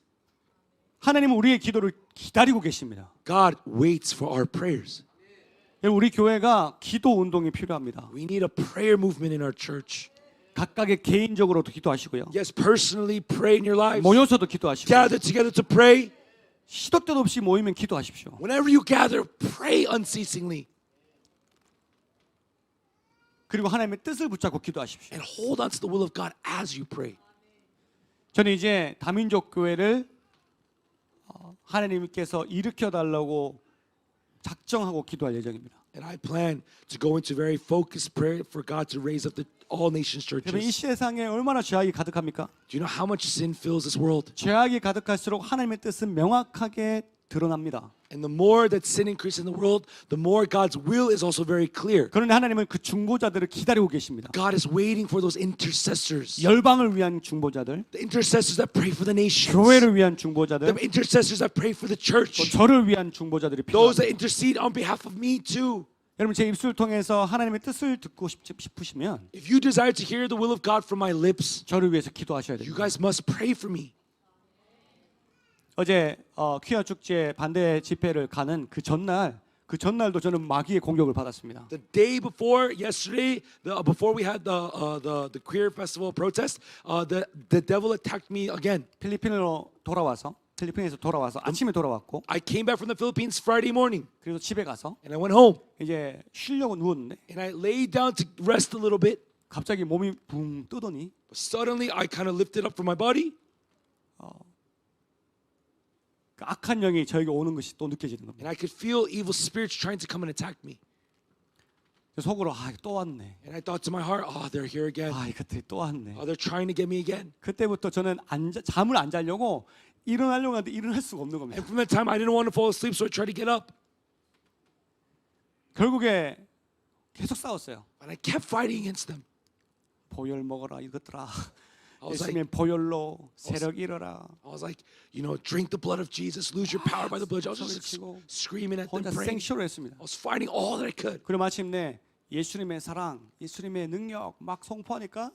하나님은 우리의 기도를 기다리고 계십니다. God waits for our prayers. 우리 교회가 기도 운동이 필요합니다. We need a prayer movement in our church. 각각의 개인적으로도 기도하시고요. Yes, personally pray in your lives. 모여서도 기도하시고 Gather together to pray. 시도 때도 없이 모이면 기도하십시오. Whenever you gather, pray unceasingly. 그리고 하나님의 뜻을 붙잡고 기도하십시오. And hold on to the will of God as you pray. 저는 이제 다민족 교회를 하나님께서 일으켜 달라고 작정하고 기도할 예정입니다. And I plan to go into very focused prayer for God to raise up the all nations 여러분 이 churches. 세상에 얼마나 죄악이 가득합니까? Do you know how much sin fills this world? 죄악이 가득할수록 하나님의 뜻은 명확하게 드러납니다. And the more that sin increases in the world, the more God's will is also very clear. 그런데 하나님은 그 중보자들을 기다리고 계십니다. God is waiting for those intercessors. 열방을 위한 중보자들, The intercessors that pray for the nations. 교회를 위한 중보자들, The intercessors that pray for the 또 church. 저를 위한 중보자들이 Those 필요합니다. that intercede on behalf of me too. 여러분 제 입술을 통해서 하나님의 뜻을 듣고 싶으시면 If you desire to hear the will of God from my lips, 저를 위해서 기도하셔야 you 됩니다. guys must pray for me. 어제 퀴어 축제 반대 집회를 가는 그 전날도 저는 마귀의 공격을 받았습니다. The day before yesterday, before we had the queer festival protest, the devil attacked me again. 필리핀에서 돌아와서 아침에 돌아왔고 I came back from the Philippines Friday morning, 그래서 집에 가서 and I went home, 이제 쉬려고 누웠는데 and I laid down to rest a little bit. 갑자기 몸이 붕 뜨더니 But suddenly, I kind of lifted up from my body, 그 악한 영이 저에게 오는 것이 또 느껴지는 겁니다. and I could feel evil spirits trying to come and attack me. 그래서 속으로 또 왔네. And I thought to my heart, oh, they're here again. 이것들이 또 왔네. Oh, they're trying to get me again. 그때부터 저는 잠을 안 자려고 일어나려고 하는데 일어날 수가 없는 겁니다. And from that time, I didn't want to fall asleep, so I tried to get up. 결국에 계속 싸웠어요. And I kept fighting against them. 보혈 먹어라 이것들아. I was like, 예수님의 보혈로 세력 잃어라. drink the blood of Jesus, lose your power by the blood. I was just 소리치고 screaming at them, 혼자 praying. 생쇼를 했습니다. I was fighting all that I could. 그리고 마침내 예수님의 사랑, 예수님의 능력 막 선포하니까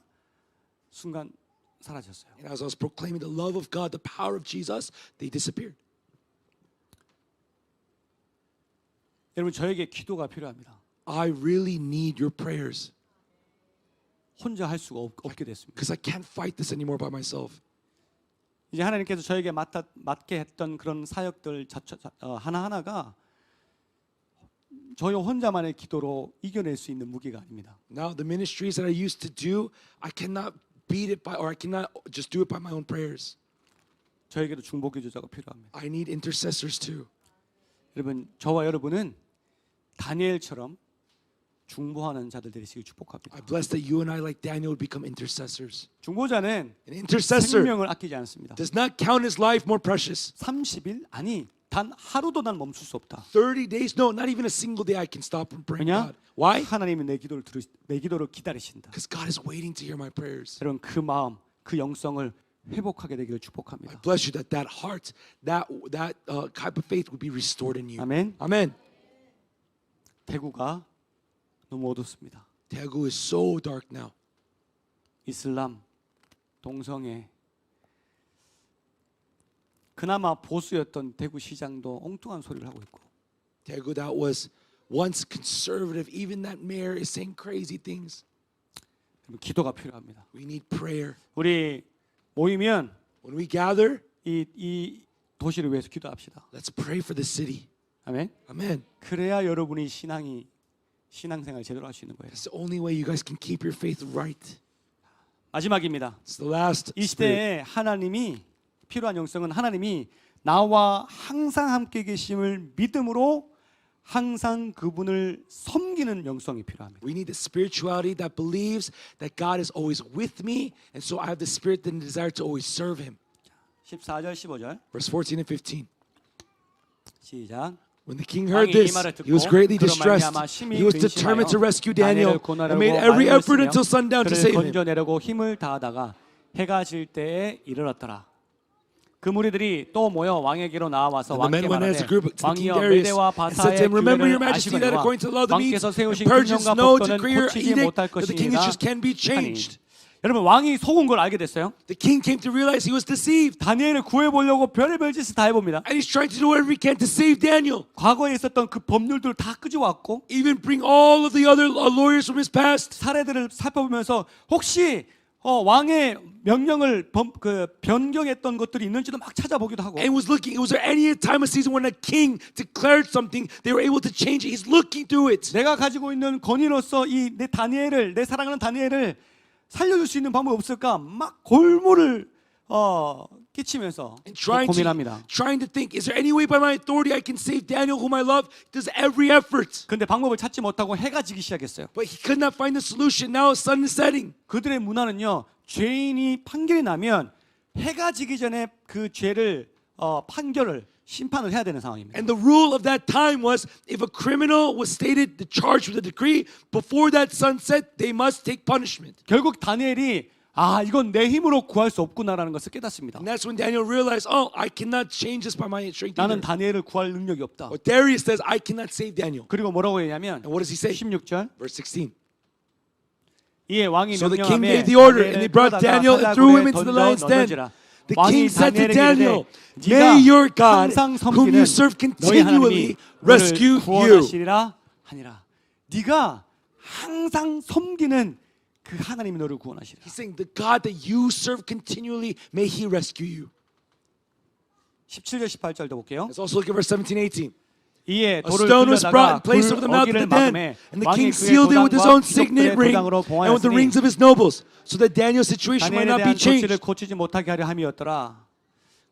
순간 사라졌어요. And as I was proclaiming the love of God, the power of Jesus, they disappeared. 여러분 저에게 기도가 필요합니다. I really need your prayers 혼자 할 수가 없게 됐습니다. because I can't fight this anymore by myself. 이제 하나님께서 저에게 맡게 했던 그런 사역들 하나하나가 저희 혼자만의 기도로 이겨낼 수 있는 무기가 아닙니다. Now the ministries that I used to do, I cannot beat it by, or I cannot just do it by my own prayers. 저에게도 중보 기도자가 필요합니다. I need intercessors too. 여러분 저와 여러분은 다니엘처럼 중보하는 자들 되시길 축복합니다. I bless that you and I, like Daniel, would become intercessors. 중보자는 An intercessor 생명을 아끼지 않습니다. does not count his life more precious. 30일 아니 단 하루도 난 멈출 수 없다. 30 days, no, not even a single day I can stop from praying 왜냐? God. Why? 하나님이 내 기도를 기다리신다. Because God is waiting to hear my prayers. 여러분 그 마음, 그 영성을 회복하게 되기를 I 축복합니다. bless you that heart, that type of faith would be restored in you. 아멘. Amen. 대구가 너무 어둡습니다. Daegu is so dark now. 이슬람, 동성애, 그나마 보수였던 대구시장도 엉뚱한 소리를 하고 있고 Daegu that was once conservative, even that mayor is saying crazy things. 기도가 필요합니다. We need prayer. 우리 모이면 When we gather, 이 도시를 위해서 기도합시다. let's pray for the city. 아멘. Amen. 그래야 여러분이 신앙생활 제대로 할 수 있는 거예요. That's the only way you guys can keep your faith right. 마지막입니다. It's the last 이 spirit. 시대에 하나님이 필요한 영성은 하나님이 나와 항상 함께 계심을 믿음으로 항상 그분을 섬기는 영성이 필요합니다. We need the spirituality that believes that God is always with me, and so I have the spirit and the desire to always serve Him. 14절 15절 Verse 14 and 15. 시작. When the king heard 왕이 이 this, 말을 he was 듣고 greatly 그로 distressed. 말미암아 심히 He was determined to 근심하여 rescue Daniel 다니엘을 and 고난하고 made every 말을 effort 쓰며 until sundown to 그를 save him. 건져내려고 힘을 다하다가 해가 질 때에 이르렀더라. 그 무리들이 또 모여 왕에게로 나와서 And the men 왕께 went as 말하되 a group to the king 왕이여 Darius 메대와 and said to 바사의 him, Remember your 규례를 majesty that 아시거니와 according to the law of the Medes 왕께서 and 세우신 Persians 금령과 no 법도는 decree or 고치지 edict 못할 that the king 것이니라 issues can be 하니. changed. 여러분 왕이 속은 걸 알게 됐어요. The king came to realize he was deceived, 다니엘을 구해보려고 별의별 짓을 다 해봅니다. and he's trying to do whatever he can to save Daniel. 과거에 있었던 그 법률들을 다 끄집어왔고 Even bring all of the other lawyers from his past. 사례들을 살펴보면서 혹시 왕의 명령을 변경했던 것들이 있는지도 막 찾아보기도 하고 And was looking, was there any time of season when a king declared something, they were able to change it? He's looking through it. 내가 가지고 있는 권위로서 이 내 사랑하는 다니엘을 살려줄 수 있는 방법이 없을까? 막 골몰을 끼치면서 And 고민합니다. trying to think, is there any way by my authority I can save Daniel whom I love? He does every effort. 근데 방법을 찾지 못하고 해가 지기 시작했어요. But he could not find the solution. Now the sun is setting. 그들의 문화는요, 죄인이 판결이 나면 해가 지기 전에 그 죄를 판결을 심판을 해야 되는 상황입니다. And the rule of that time was if a criminal was stated the charge with a decree, before that sun set, they must take punishment. 결국 다니엘이 이건 내 힘으로 구할 수 없구나라는 것을 깨닫습니다. And that's when Daniel realized, I cannot change this by my strength. 나는 either. 다니엘을 구할 능력이 없다. But Darius says, I cannot save Daniel. 그리고 뭐라고 했냐면 And what does he say? 16절 Verse 16. 이에 왕이 So the king 명령하매 gave the order, and they 다니엘을 brought 끌어다가 Daniel and threw him 사자굴에 into the 던져 lion's den. 넣는지라. The 왕이 king said to 다니엘에게 Daniel, 이르되 May your 네가 God, 항상 whom you 섬기는 serve 너희 하나님이 continually, rescue 너를 you. 구원하시리라 하니라. 네가 항상 섬기는 그 하나님이 너를 구원하시리라. He's saying, the God that you serve continually, may he rescue you. 17절 18절도 볼게요. Let's also look at verse 17, 18. 이에 A 돌을 stone was 굴려다가 brought in place of the mouth of 어기를 the den, 막음에 and the 왕이 king 그의 sealed it with his 도장과 own signet 귀족들의 ring 도장으로 and with the rings 봉하였으니 of his nobles, so that Daniel's situation might 다니엘에 not be 대한 조치를 changed. 고치지 못하게 하려 함이었더라.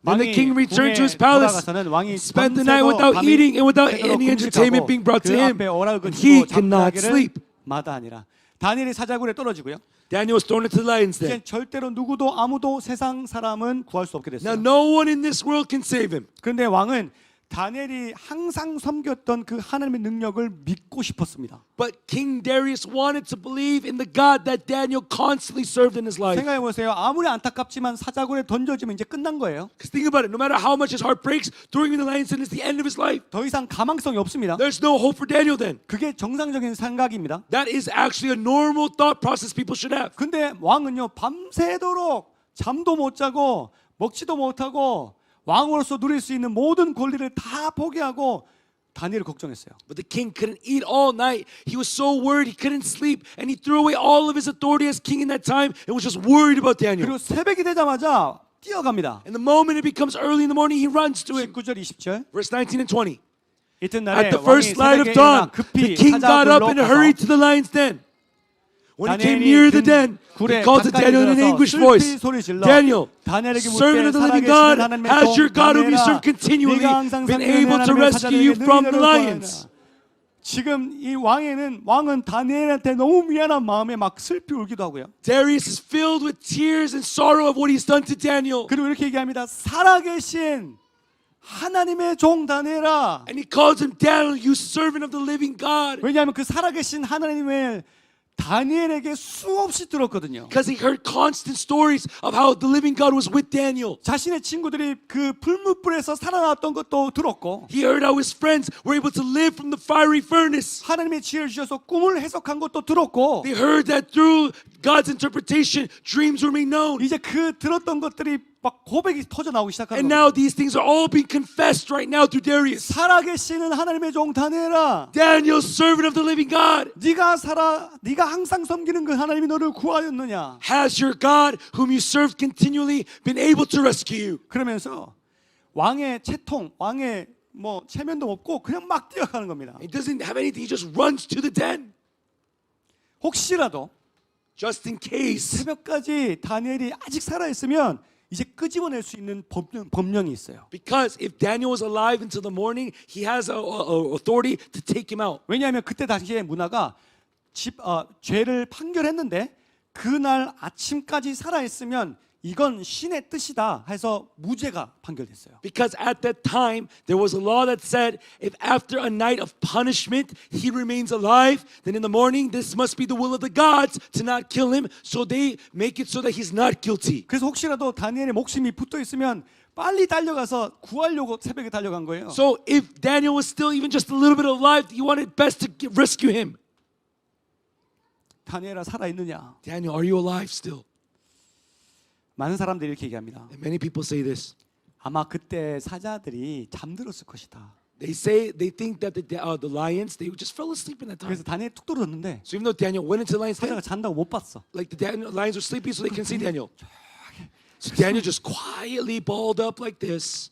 Then the 왕이 king returned to his 궁에 palace, 돌아가서는 왕이 spent the night 밤새도 without 밤이 eating and without 새도록 any entertainment 금식하고 being brought to 그 him, 앞에 어락을 and he 그치고 could not 잠자기를 sleep. 마다하니라. 다니엘이 사자굴에 떨어지고요. Daniel was thrown into the lion's 이제 den. 절대로 누구도 아무도 세상 사람은 구할 수 없게 Now 됐어요. no one in this world can save him. 그런데 왕은 다니엘이 항상 섬겼던 그 하나님의 능력을 믿고 싶었습니다. But King Darius wanted to believe in the God that Daniel constantly served in his life. 생각해 보세요. 아무리 안타깝지만 사자굴에 던져지면 이제 끝난 거예요. Because think about it, no matter how much his heart breaks, throwing him in the lion's den is the end of his life. 더 이상 가망성이 없습니다. There's no hope for Daniel then. 그게 정상적인 생각입니다. That is actually a normal thought process people should have. 근데 왕은요 밤새도록 잠도 못 자고 먹지도 못하고 왕으로서 누릴 수 있는 모든 권리를 다 포기하고 다니엘을 걱정했어요. But the king couldn't eat all night. He was so worried he couldn't sleep, and he threw away all of his authority as king in that time and was just worried about Daniel. 그리고 새벽이 되자마자 뛰어갑니다. And the moment it becomes early in the morning, he runs to him. 19절 20절 Verse 19 and 20. 이튿날에 At the 왕이 first light of 새벽에 일어나 dawn, 급히 the king got up 사자굴로 and hurried 가서 to the lion's den. When he came 다니엘이 near the den, 굴에 he called to 가까이 Daniel in an 들어서 English 슬피 voice, 소리 질러 Daniel, 다니엘에게 servant 묻되 of the living 살아계신 God, 하나님의 has 종 your God whom you serve 다니엘아 continually 네가 항상 been 섬기는 able to 하나님의 rescue you 사자들에게 from the 너희를 lions? 구하라. 지금 이 왕은 다니엘한테 너무 미안한 마음에 막 슬피 울기도 하고요. Darius is filled with tears and sorrow of what he's done to Daniel. 그리고 이렇게 얘기합니다. 살아계신 하나님의 종 다니엘아. And he calls him Daniel, you servant of the living God. 왜냐하면 그 살아계신 하나님의 다니엘에게 수없이 들었거든요. Because he heard constant stories of how the living God was with Daniel. 자신의 친구들이 그 불못불에서 살아났던 것도 들었고 He heard how his friends were able to live from the fiery furnace. 하나님의 지혜를 주셔서 꿈을 해석한 것도 들었고 They heard that through God's interpretation, dreams were made known. 이제 그 들었던 것들이 막 고백이 터져 나오기 시작하는 And 거예요. now these things are all being confessed right now through Darius. 살아계시는 하나님의 종 다니엘아. Daniel, servant of the living God. 네가 항상 섬기는 그 하나님이 너를 구하였느냐? Has your God, whom you serve continually, been able to rescue you? 그러면서 왕의 채통, 왕의 뭐 체면도 없고 그냥 막 뛰어가는 겁니다. He doesn't have anything. He just runs to the den. 혹시라도 Just in case. 새벽까지 다니엘이 아직 살아 있으면 이제 끄집어낼 수 있는 법령이 있어요. Because if Daniel was alive until the morning, he has a authority to take him out. 왜냐하면 그때 당시의 문화가 죄를 판결했는데 그날 아침까지 살아 있으면 이건 신의 뜻이다 해서 무죄가 판결됐어요. Because at that time, there was a law that said if after a night of punishment he remains alive, then in the morning this must be the will of the gods to not kill him, so they make it so that he's not guilty. 그래서 혹시라도 다니엘의 목숨이 붙어 있으면 빨리 달려가서 구하려고 새벽에 달려간 거예요. So if Daniel was still even just a little bit alive, he wanted best to rescue him. 다니엘아 살아 있느냐? Daniel, are you alive still? 많은 사람들이 이렇게 얘기합니다. And many people say this. 아마 그때 사자들이 잠들었을 것이다. They think that the lions, they just fell asleep in that time. 그래서 다니엘 툭 떨어졌는데 So even though Daniel went into the lion's den, 사자가 잔다고 못 봤어. like the lions were sleepy, so they can see Daniel. So Daniel just quietly balled up like this.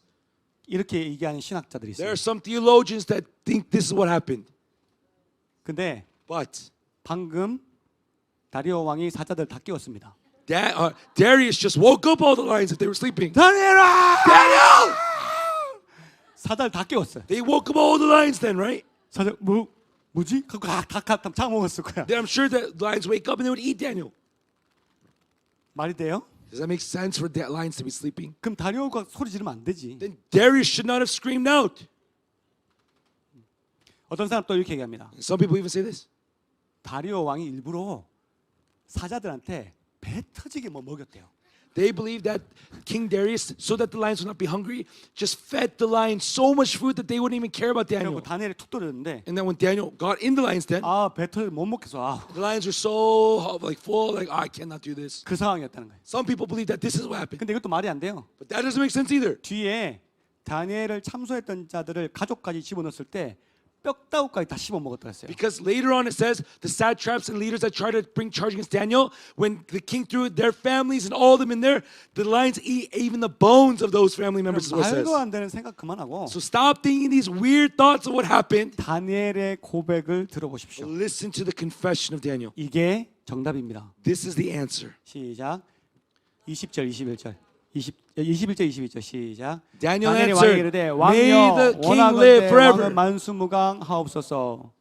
이렇게 얘기하는 신학자들이 There 있어요. are some theologians that think this is what happened. 근데 But 방금 다리오 왕이 사자들 다 깨웠습니다. Darius just woke up all the lions if they were sleeping. 다니엘아! Daniel! 사자들 다 깨웠어요. They woke up all the lions then, right? 사자 뭐지? 하고 다 잡아먹었을 거야. Then I'm sure that the lions wake up and they would eat Daniel. 말이 돼요? Does that make sense for the lions to be sleeping? 그럼 다니엘가 소리 지르면 안 되지. Then Darius should not have screamed out. 어떤 사람 또 이렇게 얘기합니다. Some people even say this. 다리오 왕이 일부러 사자들한테 배 터지게 뭐 먹였대요. They believe that King Darius, so that the lions would not be hungry, just fed the lions so much food that they wouldn't even care about 그리고 Daniel. 다니엘이 툭 떨어졌는데 And then when Daniel got in the lion's den, 배 터져 못 먹겠어. the lions were so like full, like I cannot do this. 그 상황이었다는 거예요. Some people believe that this is what happened, 근데 이것도 말이 안 돼요. but that doesn't make sense either. 뒤에 다니엘을 참소했던 자들을 가족까지 집어넣었을 때 뼈다구까지 다 씹어 먹었다 했어요. Because later on it says the satraps and leaders that try to bring charge against Daniel, when the king threw their families and all of them in there, the lions eat even the bones of those family members. Is what it says. 말도 안 되는 생각 그만하고 So stop thinking these weird thoughts of what happened. 다니엘의 고백을 들어보십시오. Listen to the confession of Daniel. 이게 정답입니다. This is the answer. 시작. 20절 21절. 21절 22절 시작. Daniel 다니엘이 answered, 왕에게 이르되 May the 왕이여 king live 원하건대 forever. 왕은 만수무강하옵소서.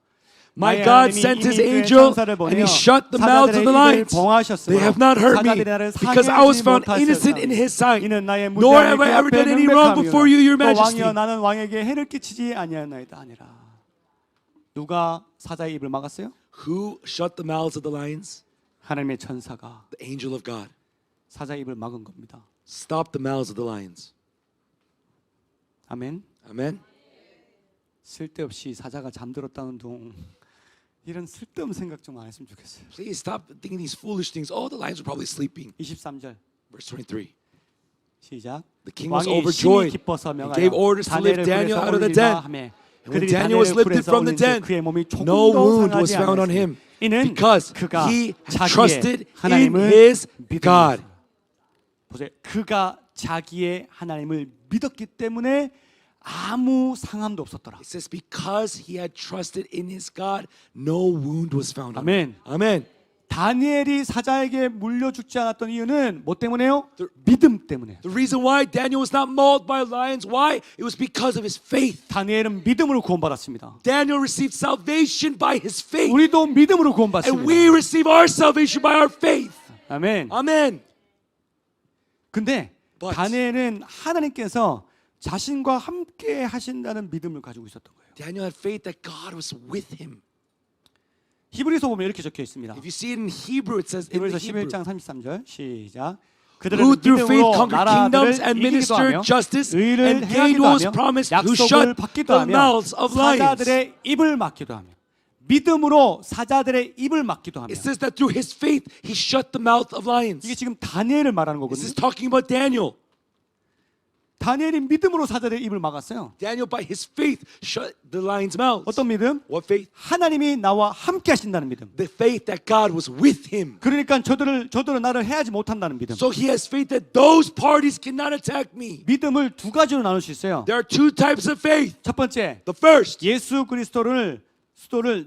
My 나의 God 하나님이 sent his 이미 그의 angel 천사를 and 보내어 he shut the mouths of the 사자들의 lions. 입을 봉하셨으므로 They have not hurt me 사자들이 나를 because I was 상해하지 found innocent 못하였사오니 in his sight. 이는 나의 Nor 무죄함이 have I 그 ever 앞에 done any wrong 명백함이오라. before you, your 또 majesty. 왕이여 나는 왕에게 해를 끼치지 아니하나이다 아니라. 누가 사자의 입을 막았어요? Who shut the mouths of the lions? 하나님의 천사가 The angel of God. 사자의 입을 막은 겁니다. Stop the mouths of the lions. 아멘. Amen. 쓸데없이 사자가 잠들었다는 둥 이런 쓸데없는 생각 좀 안 했으면 좋겠어요. Please stop thinking these foolish things. Oh, the lions were probably sleeping. 23절 Verse 23. 시작. The king was 왕이 심히 overjoyed 기뻐서 and 명하여 gave orders to lift 다니엘을 Daniel 불에서 out of the 올리라 den. 하매 And when 그들이 Daniel was 다니엘을 lifted 불에서 from the 올린즉 den, 그의 몸이 no 조금도 wound was 상하지 found on 않았으니 him 이는 because 그가 he 자기의 trusted in 하나님을 his 믿음으로 God. 보세요. 그가 자기의 하나님을 믿었기 때문에 아무 상함도 없었더라. It says because he had trusted in his God, no wound was found on 아멘. him. Amen. 다니엘이 사자에게 물려 죽지 않았던 이유는 뭐 때문에요? 믿음 때문에. The reason why Daniel was not mauled by lions, why? It was because of his faith. 다니엘은 믿음으로 구원받았습니다. Daniel received salvation by his faith. 우리도 믿음으로 And 구원받습니다. we receive our salvation by our faith. 아멘. Amen. 근데 But- 다니엘은 하나님께서 자신과 함께 하신다는 믿음을 가지고 있었던 거예요. Daniel had faith that God was with him. 히브리서 보면 이렇게 적혀 있습니다. If you see it in Hebrew, it says in the 히브리서 Hebrew, 11장 33절 시작. who 그들은 through faith 믿음으로 conquered 나라들을 kingdoms and 이기기도 ministered 하며 justice 의를 and gained 행하기도 what was 하며 promised, who 약속을 shut 받기도 the 하며 mouths of lions. 사자들의 입을 막기도 하며 믿음으로 사자들의 입을 막기도 하며 It says that through his faith, he shut the mouth of lions. 이게 지금 다니엘을 말하는 This is 거거든요. talking about Daniel. 다니엘이 믿음으로 사자들의 입을 막았어요. Daniel, by his faith, shut the lions' mouths. 어떤 믿음? What faith? 하나님이 나와 함께 하신다는 믿음. The faith that God was with him. 그러니까 저들은 나를 해하지 못한다는 믿음. So he has faith that those parties cannot attack me. 믿음을 두 가지로 나눌 수 있어요. There are two types of faith. 첫 번째, The first, 예수 그리스도를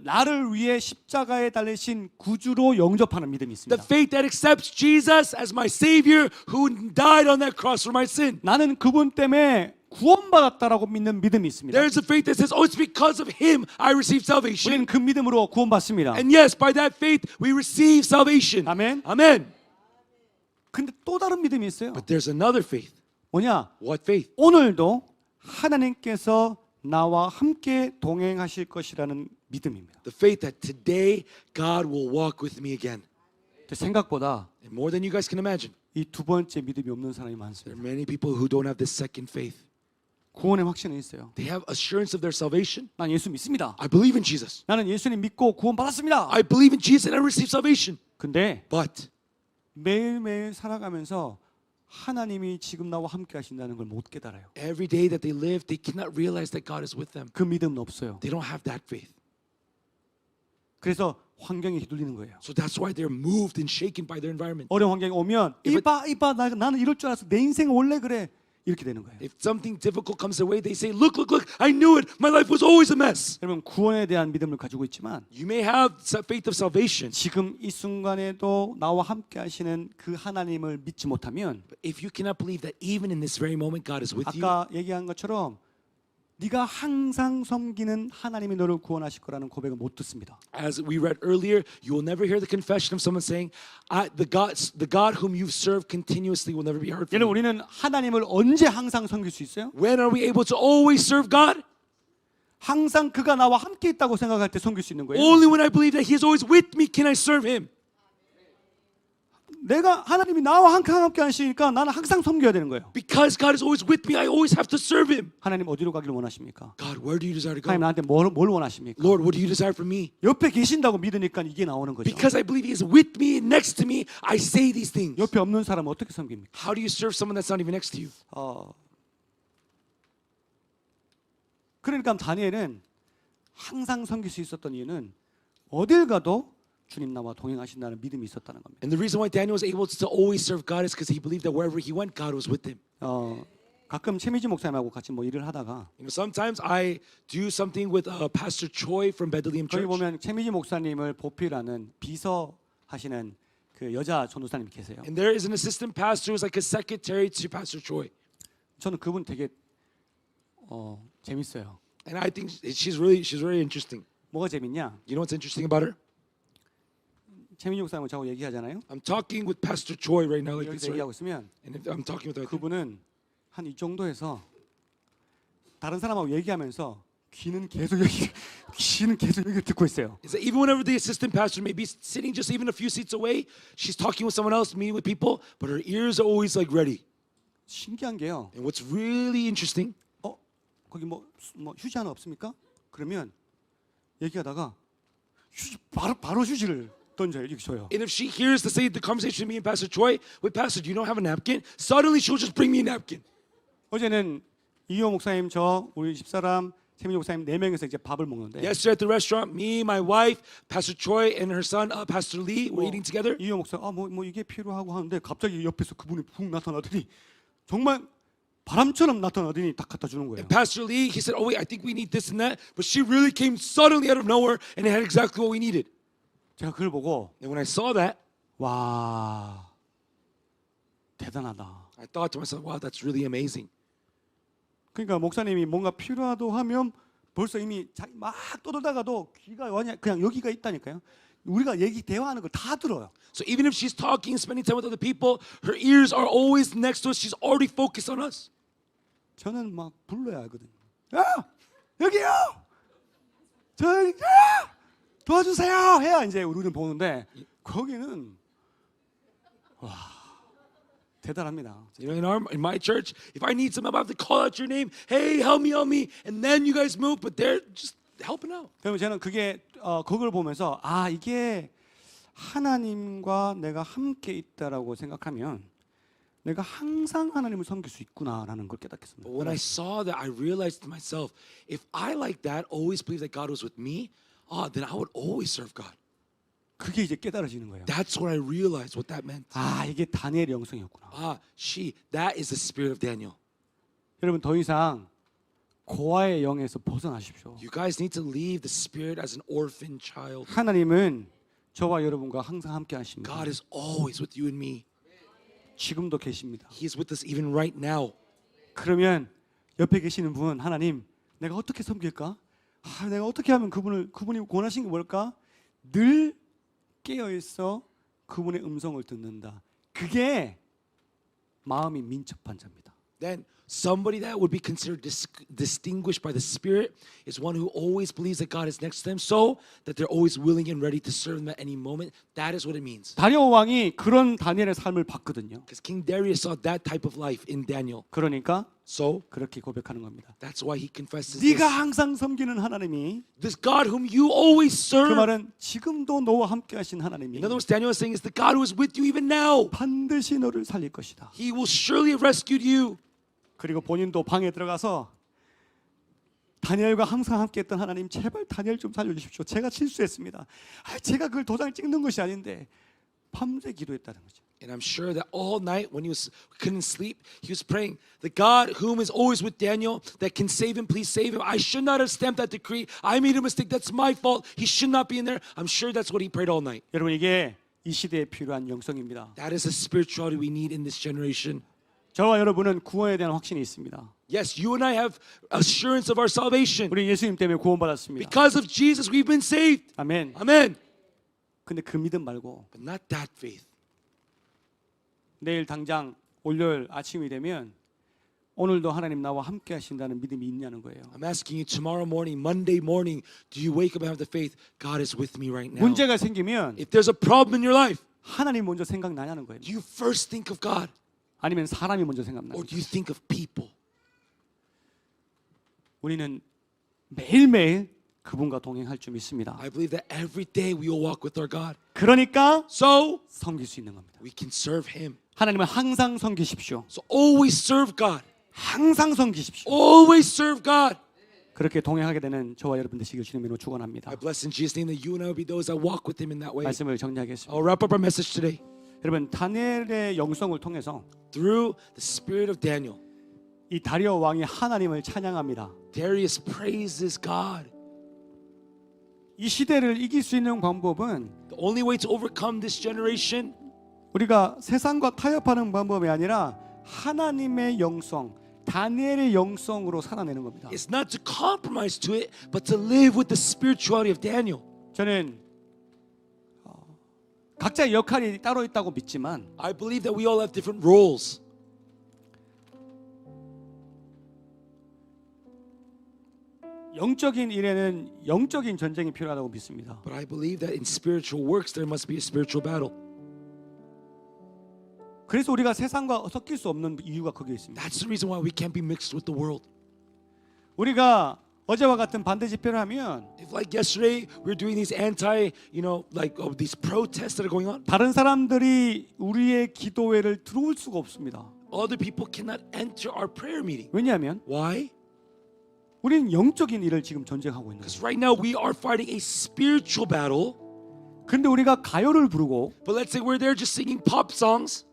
나를 위해 십자가에 달리신 구주로 영접하는 믿음이 the 있습니다. faith that accepts Jesus as my Savior who died on that cross for my sin. 나는 그분 때문에 구원받았다라고 믿는 믿음이 있습니다. There's a faith that says, oh, it's because of him I received salvation. 우리는 그 믿음으로 구원받습니다. And yes, by that faith, we receive salvation. 아멘. Amen. 근데 또 다른 믿음이 있어요. But there's another faith. 뭐냐? What faith? 오늘도 하나님께서 나와 함께 동행하실 것이라는 믿음입니다. The faith that today God will walk with me again. 생각보다 And more than you guys can imagine, 이 두 번째 믿음이 없는 사람이 there 많습니다. are many people who don't have this second faith. 구원의 확신은 있어요. They have assurance of their salvation. 난 예수 믿습니다. I believe in Jesus. 나는 예수님 믿고 구원받았습니다. I believe in Jesus and I receive salvation. 근데 But 매일매일 살아가면서 하나님이 지금 나와 함께 하신다는 걸 못 깨달아요. every day that they live, they cannot realize that God is with them. 그 믿음은 없어요. They don't have that faith. 그래서 환경에 휘둘리는 거예요. So that's why they're moved and shaken by their environment. 어려운 환경이 오면 이봐 나는 이럴 줄 알았어. 내 인생은 원래 그래. 이렇게 되는 거예요. If something difficult comes their way, they say, look, I knew it. My life was always a mess. 여러분 구원에 대한 믿음을 가지고 있지만 You may have faith of salvation. 지금 이 순간에도 나와 함께 하시는 그 하나님을 믿지 못하면 But if you cannot believe that even in this very moment God is with you, 아까 얘기한 것처럼 네가 항상 섬기는 하나님이 너를 구원하실 거라는 고백을 못 듣습니다. As we read earlier, you will never hear the confession of someone saying, the God whom you've served continuously will never be heard from 여러분 you. 우리는 하나님을 언제 항상 섬길 수 있어요? When are we able to always serve God? 항상 그가 나와 함께 있다고 생각할 때 섬길 수 있는 거예요. Only when I believe that He is always with me can I serve Him. 내가 하나님이 나와 함께 하시니까 나는 항상 섬겨야 되는 거예요. Because God is always with me, I always have to serve Him. 하나님 어디로 가기를 원하십니까? God, where do you desire to go? 하나님 나한테 뭘 원하십니까? Lord, what do you desire from me? 옆에 계신다고 믿으니까 이게 나오는 거죠. Because I believe He is with me and next to me, I say these things. 옆에 없는 사람은 어떻게 섬깁니까? How do you serve someone that's not even next to you? 그러니까 다니엘은 항상 섬길 수 있었던 이유는 어딜 가도 주님 나와 동행하신다는 믿음이 있었다는 겁니다. And the reason why Daniel was able to always serve God is because he believed that wherever he went, God was with him. 가끔 최미지 목사님하고 같이 뭐 일을 하다가 You know, sometimes I do something with Pastor Choi from Bethlehem 거기 Church. 보면 최미지 목사님을 보필하는 비서 하시는 그 여자 전도사님이 계세요. And there is an assistant pastor who's like a secretary to Pastor Choi. 저는 그분 되게 재밌어요. And I think she's really interesting. 뭐가 재밌냐? You know what's interesting about her? 최민희 목사님하고 자꾸 얘기하잖아요. I'm talking with Pastor Choi right now like this, 여기서 right? 얘기하고 있으면 And if I'm talking with her, 그분은 한 이 정도에서 다른 사람하고 얘기하면서 귀는 계속 여기 듣고 있어요. is that even whenever the assistant pastor may be sitting just even a few seats away, she's talking with someone else, meeting with people, but her ears are always like ready. 신기한 게요. And what's really interesting, 거기 뭐 휴지 하나 없습니까? 그러면 얘기하다가 휴지 바로 휴지를 던져요. 이렇게 줘요. and if she hears the conversation between me and Pastor Choi, wait, Pastor, do you not have a napkin? Suddenly she'll just bring me a napkin. 어제는 이호 목사님, 저 우리 집사람, 최민희 목사님 4명이서 이제 밥을 먹는데 Yesterday at the restaurant, me, my wife, Pastor Choi, and her son, Pastor Lee, were eating together. 이호 목사 뭐 이게 필요하고 하는데 갑자기 옆에서 그분이 훅 나타나더니 정말 바람처럼 나타나더니 딱 갖다 주는 거예요. And Pastor Lee, he said, oh wait, I think we need this and that. But she really came suddenly out of nowhere and it had exactly what we needed. 제가 그걸 보고 And when I saw that, 와 대단하다. I thought to myself, wow, that's really amazing. 그러니까 목사님이 뭔가 필요하다고 하면 벌써 이미 막 떠들다가도 귀가 그냥 여기가 있다니까요. 우리가 대화하는 걸 다 들어요. So even if she's talking, spending time with other people, her ears are always next to us. She's already focused on us. 저는 막 불러야 하거든요. 야 여기요. 도와주세요. 해야 이제 우리는 보는데 거기는 와 대단합니다. You know, in my church, if I need some help, I have to call out your name. Hey, help me. And then you guys move, but they're just helping out. 그러면 저는 그걸 보면서 이게 하나님과 내가 함께 있다라고 생각하면 내가 항상 하나님을 섬길 수 있구나라는 걸 깨닫겠습니다. But when I saw that, I realized to myself, if I like that, always believe that God was with me, then I would always serve God. 그게 이제 깨달아지는 거예요. That's when I realized what that meant. 이게 다니엘의 영성이었구나. That is the spirit of Daniel. 여러분 더 이상 고아의 영에서 벗어나십시오. You guys need to leave the spirit as an orphan child. 하나님은 저와 여러분과 항상 함께 하십니다. God is always with you and me. 지금도 계십니다. He is with us even right now. 그러면 옆에 계시는 분 하나님 내가 어떻게 섬길까? 내가 어떻게 하면 그분이 원하신 게 뭘까? 늘 깨어 있어 그분의 음성을 듣는다. 그게 마음이 민첩한 자입니다. Then somebody that would be considered distinguished by the Spirit is one who always believes that God is next to them, so that they're always willing and ready to serve Him at any moment. That is what it means. 다리오 왕이 그런 다니엘의 삶을 봤거든요. Because King Darius saw that type of life in Daniel. 그러니까 So 그렇게 고백하는 겁니다. that's why he confesses 네가 this. 항상 섬기는 하나님이 This God whom you always 그 serve. 말은 지금도 너와 함께 하신 하나님이 In other words, Daniel is saying is the God who is with you even now. 반드시 너를 살릴 것이다. He will surely have rescued you. 그리고 본인도 방에 들어가서 다니엘과 항상 함께했던 하나님 제발 다니엘 좀 살려주십시오. 제가 실수했습니다. 제가 그걸 도장을 찍는 것이 아닌데 밤새 기도했다는 거죠. And I'm sure that all night when he couldn't sleep, he was praying, the God whom is always with Daniel, that can save him, please save him. I should not have stamped that decree. I made a mistake. That's my fault. He should not be in there. I'm sure that's what he prayed all night. 여러분 이게 이 시대에 필요한 영성입니다. That is the spirituality we need in this generation. 저와 여러분은 구원에 대한 확신이 있습니다. Yes, you and I have assurance of our salvation. 우리 예수님 때문에 구원받았습니다. Because of Jesus, we've been saved. 아멘. Amen. 근데 그 믿음 말고 But not that faith. 내일 당장 월요일 아침이 되면 오늘도 하나님 나와 함께 하신다는 믿음이 있냐는 거예요. I'm asking you tomorrow morning, Monday morning, do you wake up and have the faith, God is with me right now? 문제가 생기면 If there's a problem in your life, 하나님 먼저 생각나냐는 거예요. do you first think of God 아니면 사람이 먼저 생각나요. or do you think of people? 우리는 매일매일 그분과 동행할 줄 믿습니다. I believe that every day we will walk with our God. 그러니까 So 섬길 수 있는 겁니다. we can serve Him. 하나님은 항상 섬기십시오. So always serve God. 항상 섬기십시오. Always serve God. 그렇게 동행하게 되는 저와 여러분 되시길 주님으로 축원합니다. I bless in Jesus' name that you and I will be those that walk with Him in that way. 말씀을 정리하겠습니다. I'll wrap up our message today. 여러분 다니엘의 영성을 통해서 Through the spirit of Daniel, 이 다리오 왕이 하나님을 찬양합니다. Darius praises God. 이 시대를 이길 수 있는 방법은 The only way to overcome this generation 우리가 세상과 타협하는 방법이 아니라 하나님의 영성, 다니엘의 영성으로 살아내는 겁니다. is not to compromise to it, but to live with the spirituality of Daniel. 저는 각자의 역할이 따로 있다고 믿지만 I believe that we all have different roles. 영적인 일에는 영적인 전쟁이 필요하다고 믿습니다. But I believe that in spiritual works there must be a spiritual battle. 그래서 우리가 세상과 섞일 수 없는 이유가 거기에 있습니다. That's the reason why we can't be mixed with the world. 우리가 어제와 같은 반대 집회를 하면 If like yesterday we're doing these these protests that are going on, 다른 사람들이 우리의 기도회를 들어올 수가 없습니다. other people cannot enter our prayer meeting. 왜냐하면 Why? 우리는 영적인 일을 지금 전쟁하고 있는 거예요. Because right now we are fighting a spiritual battle. 근데 우리가 가요를 부르고 But let's say we're there just singing pop songs.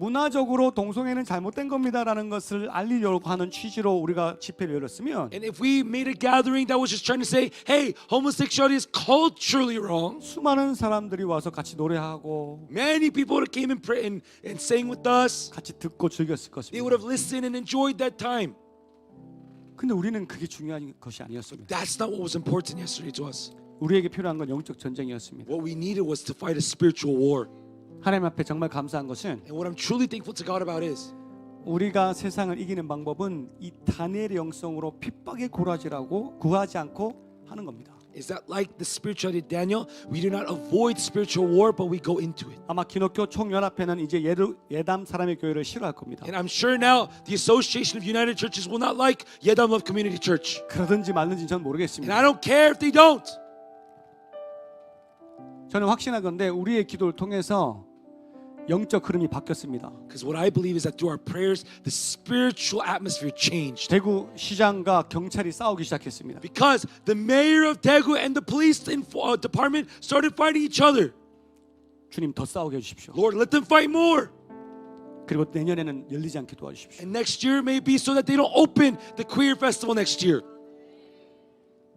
문화적으로 동성애는 잘못된 겁니다라는 것을 알리려고 하는 취지로 우리가 집회를 열었으면 And if we made a gathering that was just trying to say, hey, homosexuality is culturally wrong, 수많은 사람들이 와서 같이 노래하고 many people that came and prayed and sang with us, 같이 듣고 즐겼을 they would 것입니다. have listened and enjoyed that time. 근데 우리는 그게 중요한 것이 아니었습니다. That's not what was important yesterday to us. 우리에게 필요한 건 영적 전쟁이었습니다. What we needed was to fight a spiritual war. 하나님 앞에 정말 감사한 것은 And what I'm truly thankful to God about is 우리가 세상을 이기는 방법은 이 다니엘의 영성으로 핍박의 고라지라고 구하지 않고 하는 겁니다. is that like the spirituality of Daniel, we do not avoid spiritual war, but we go into it. 아마 기독교 총연합회는 이제 예담 사람의 교회를 싫어할 겁니다. And I'm sure now the Association of United Churches will not like Yedam Love Community Church. 그러든지 말든지 전 And 모르겠습니다. I don't care if they don't. 저는 확신하건대 우리의 기도를 통해서 영적 흐름이 바뀌었습니다. Because what I believe is that through our prayers, the spiritual atmosphere changed. 대구 시장과 경찰이 싸우기 시작했습니다. Because the mayor of Daegu and the police department started fighting each other. 주님 더 싸우게 해주십시오. Lord, let them fight more. 그리고 내년에는 열리지 않게 도와주십시오. And next year may be so that they don't open the queer festival next year.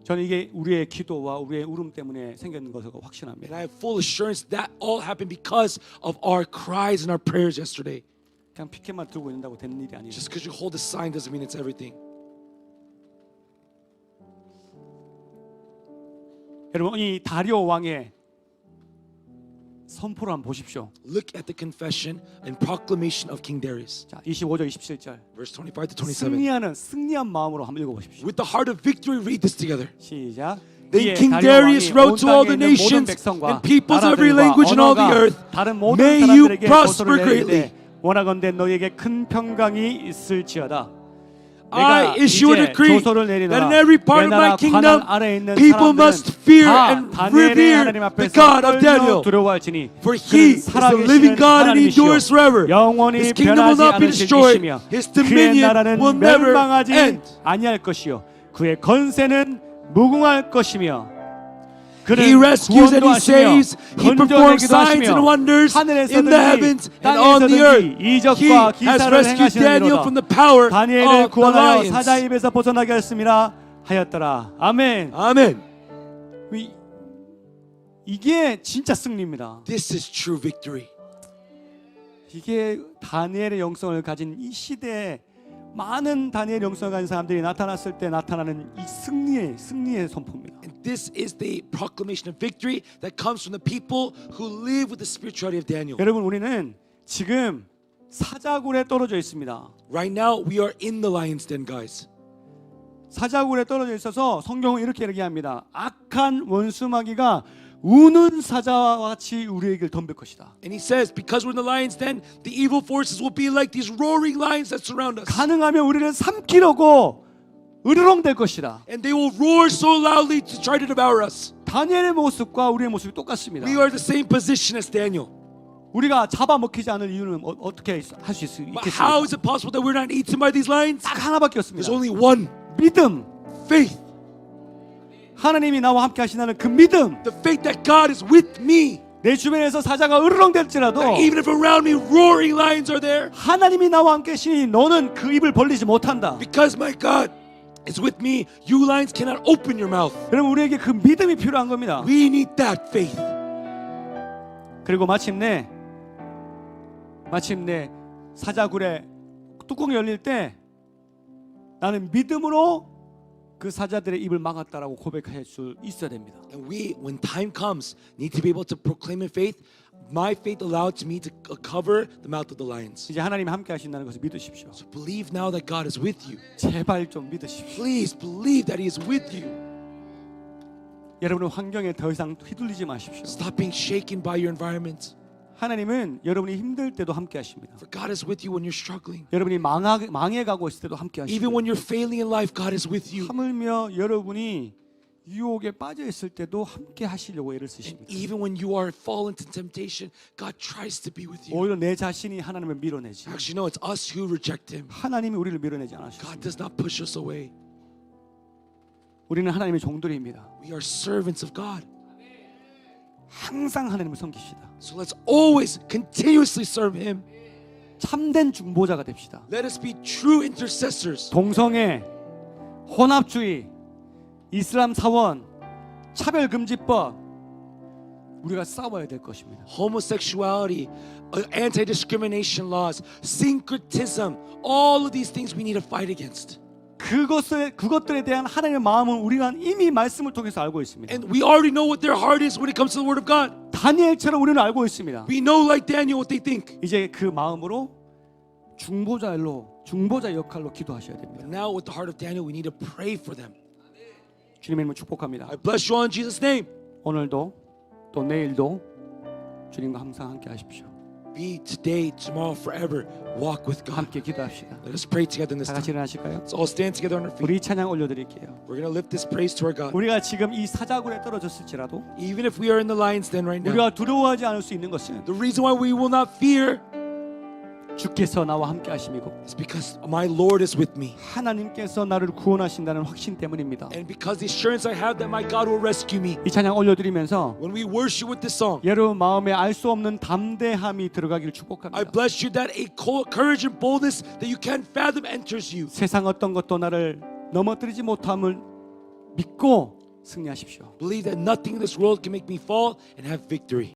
저는 이게 우리의 기도와 우리의 울음 때문에 생기는 것을 And 확신합니다. I have full assurance that all happened because of our cries and our prayers yesterday. 그냥 피켓만 들고 있는다고 되는 일이 아니에요. Just because you hold a sign doesn't mean it's everything. 여러분 이 다리오 왕의 선포를 한번 보십시오. Look at the confession and proclamation of King Darius. 자, 25절 27절. Verse 25 to 27. 승리한 마음으로 한번 읽어보십시오. With the heart of victory, read this together. 시작. Then 이에 King 다리오 Darius 왕이 wrote 온 to all 땅에 the 있는 모든 nations 백성과 and peoples of every 나라들과 language in all the 언어가 earth, 다른 모든 may you 사람들에게 prosper 도서를 내리되 greatly. 원하건대 너희에게 큰 평강이 있을지어다. I issue a decree 조서를 that 내리노라. in every part of 내 나라 my kingdom, 관할 아래 있는 people must fear 다 and 다니엘의 revere 하나님 the 앞에서 God of 떨며 Daniel. 두려워할지니 For he is the living God and he endures forever. 영원히 His kingdom will 변하지 not be 않으실 destroyed. 것이며 His 그의 dominion 나라는 will never 멸망하지 end. 아니할 것이요 그의 건세는 무궁할 것이며 He 그는 rescues and 구원도 he 하시며 saves. He performs 건져내기도 signs and 하시며 wonders in the heavens 하늘에서든지 and on the earth. 땅에서든지 He 이적과 has 기사를 rescued Daniel 행하시느니로다. from the power 다니엘을 of the 구원하여 lions. 사자 입에서 벗어나게 하였습니다 하였더라. 아멘. Amen. 이게 진짜 승리입니다. This is true victory. 이게 다니엘의 영성을 가진 이 시대에 많은 다니엘 영성을 가진 사람들이 나타났을 때 나타나는 이 승리의 선포입니다. And this is the proclamation of victory that comes from the people who live with the spirituality of Daniel. 여러분 우리는 지금 사자굴에 떨어져 있습니다. Right now, we are in the lion's den, guys. 사자굴에 떨어져 있어서 성경은 이렇게 얘기합니다. 악한 원수마귀가 우는 사자와 같이 우리에게 덤빌 것이다. And he says, because we're in the lion's den, the evil forces will be like these roaring lions that surround us. 가능하면 우리를 삼키려고 으르렁댈 것이다. And they will roar so loudly to try to devour us. 다니엘의 모습과 우리의 모습이 똑같습니다. We are the same position as Daniel. 우리가 잡아먹히지 않을 이유는 어떻게 할 수 But how 있겠습니까? is it possible that we're not eaten by these lions? 딱 하나밖에 There's 없습니다. only one: 믿음. faith. 하나님이 나와 함께 하신다는 그 믿음. The faith that God is with me. 내 주변에서 사자가 으르렁댈지라도 That even if around me roaring lions are there, 하나님이 나와 함께 하시니 너는 그 입을 벌리지 못한다. because my God is with me, you lions cannot open your mouth. 여러분 우리에게 그 믿음이 필요한 겁니다. We need that faith. 그리고 마침내 사자굴에 뚜껑이 열릴 때 나는 믿음으로 그 사자들의 입을 막았다라고 고백할 수 있어야 됩니다. And we, when time comes, need to be able to proclaim in faith. My faith allowed me to cover the mouth of the lions. 이제 하나님이 함께 하신다는 것을 믿으십시오. So believe now that God is with you. 제발 좀 믿으십시오. Please believe that He is with you. 여러분은 환경에 더 이상 휘둘리지 마십시오. Stop being shaken by your environment. 하나님은 여러분이 힘들 때도 함께 하십니다. For God is with you when you're struggling. 여러분이 망해가고 있을 때도 함께 Even 하십니다. when you're failing in life, God is with you. 하물며 여러분이 유혹에 빠져 있을 때도 함께 하시려고 애를 쓰십니다. Even when you are fallen to temptation, God tries to be with you. 오히려 내 자신이 하나님을 밀어내지. Actually, no, it's us who reject Him. 하나님이 우리를 밀어내지 God 않으십니다. does not push us away. 우리는 하나님의 종들입니다. We are servants of God. 항상 하나님을 섬기시다. So let's always continuously serve Him. 참된 중보자가 됩시다. Let us be true intercessors. 동성애, 혼합주의, 이슬람 사원, 차별금지법 우리가 싸워야 될 것입니다. Homosexuality, anti-discrimination laws, syncretism, all of these things we need to fight against. 그것들에 대한 하나님의 마음은 우리가 이미 말씀을 통해서 알고 있습니다. And we already know what their heart is when it comes to the Word of God. 다니엘처럼 우리는 알고 있습니다. We know, like Daniel, what they think. 이제 그 마음으로 중보자 역할로 기도하셔야 됩니다. But now, with the heart of Daniel, we need to pray for them. 주님의 이름을 축복합니다. I bless you all in Jesus' name. 오늘도 또 내일도 주님과 항상 함께 하십시오. Be today, tomorrow, forever. Walk with God. 함께 기도합시다. Let us pray together in this 다 같이 time. 일어나실까요? Let's all stand together on our feet. 우리 찬양 올려드릴게요. We're going to lift this praise to our God. 우리가 지금 이 사자굴에 떨어졌을지라도 Even if we are in the lion's den right now, 우리가 두려워하지 않을 수 있는 것은 the reason why we will not fear 주께서 나와 함께 하심이고 is because my Lord is with me. 하나님께서 나를 구원하신다는 확신 때문입니다. And because the assurance I have that my God will rescue me. 이 찬양 올려드리면서 When we worship with this song, 여러분 마음에 알 수 없는 담대함이 들어가기를 I 축복합니다. bless you that a courage and boldness that you can't fathom enters you. 세상 어떤 것도 나를 넘어뜨리지 못함을 믿고 승리하십시오. Believe that nothing in this world can make me fall and have victory.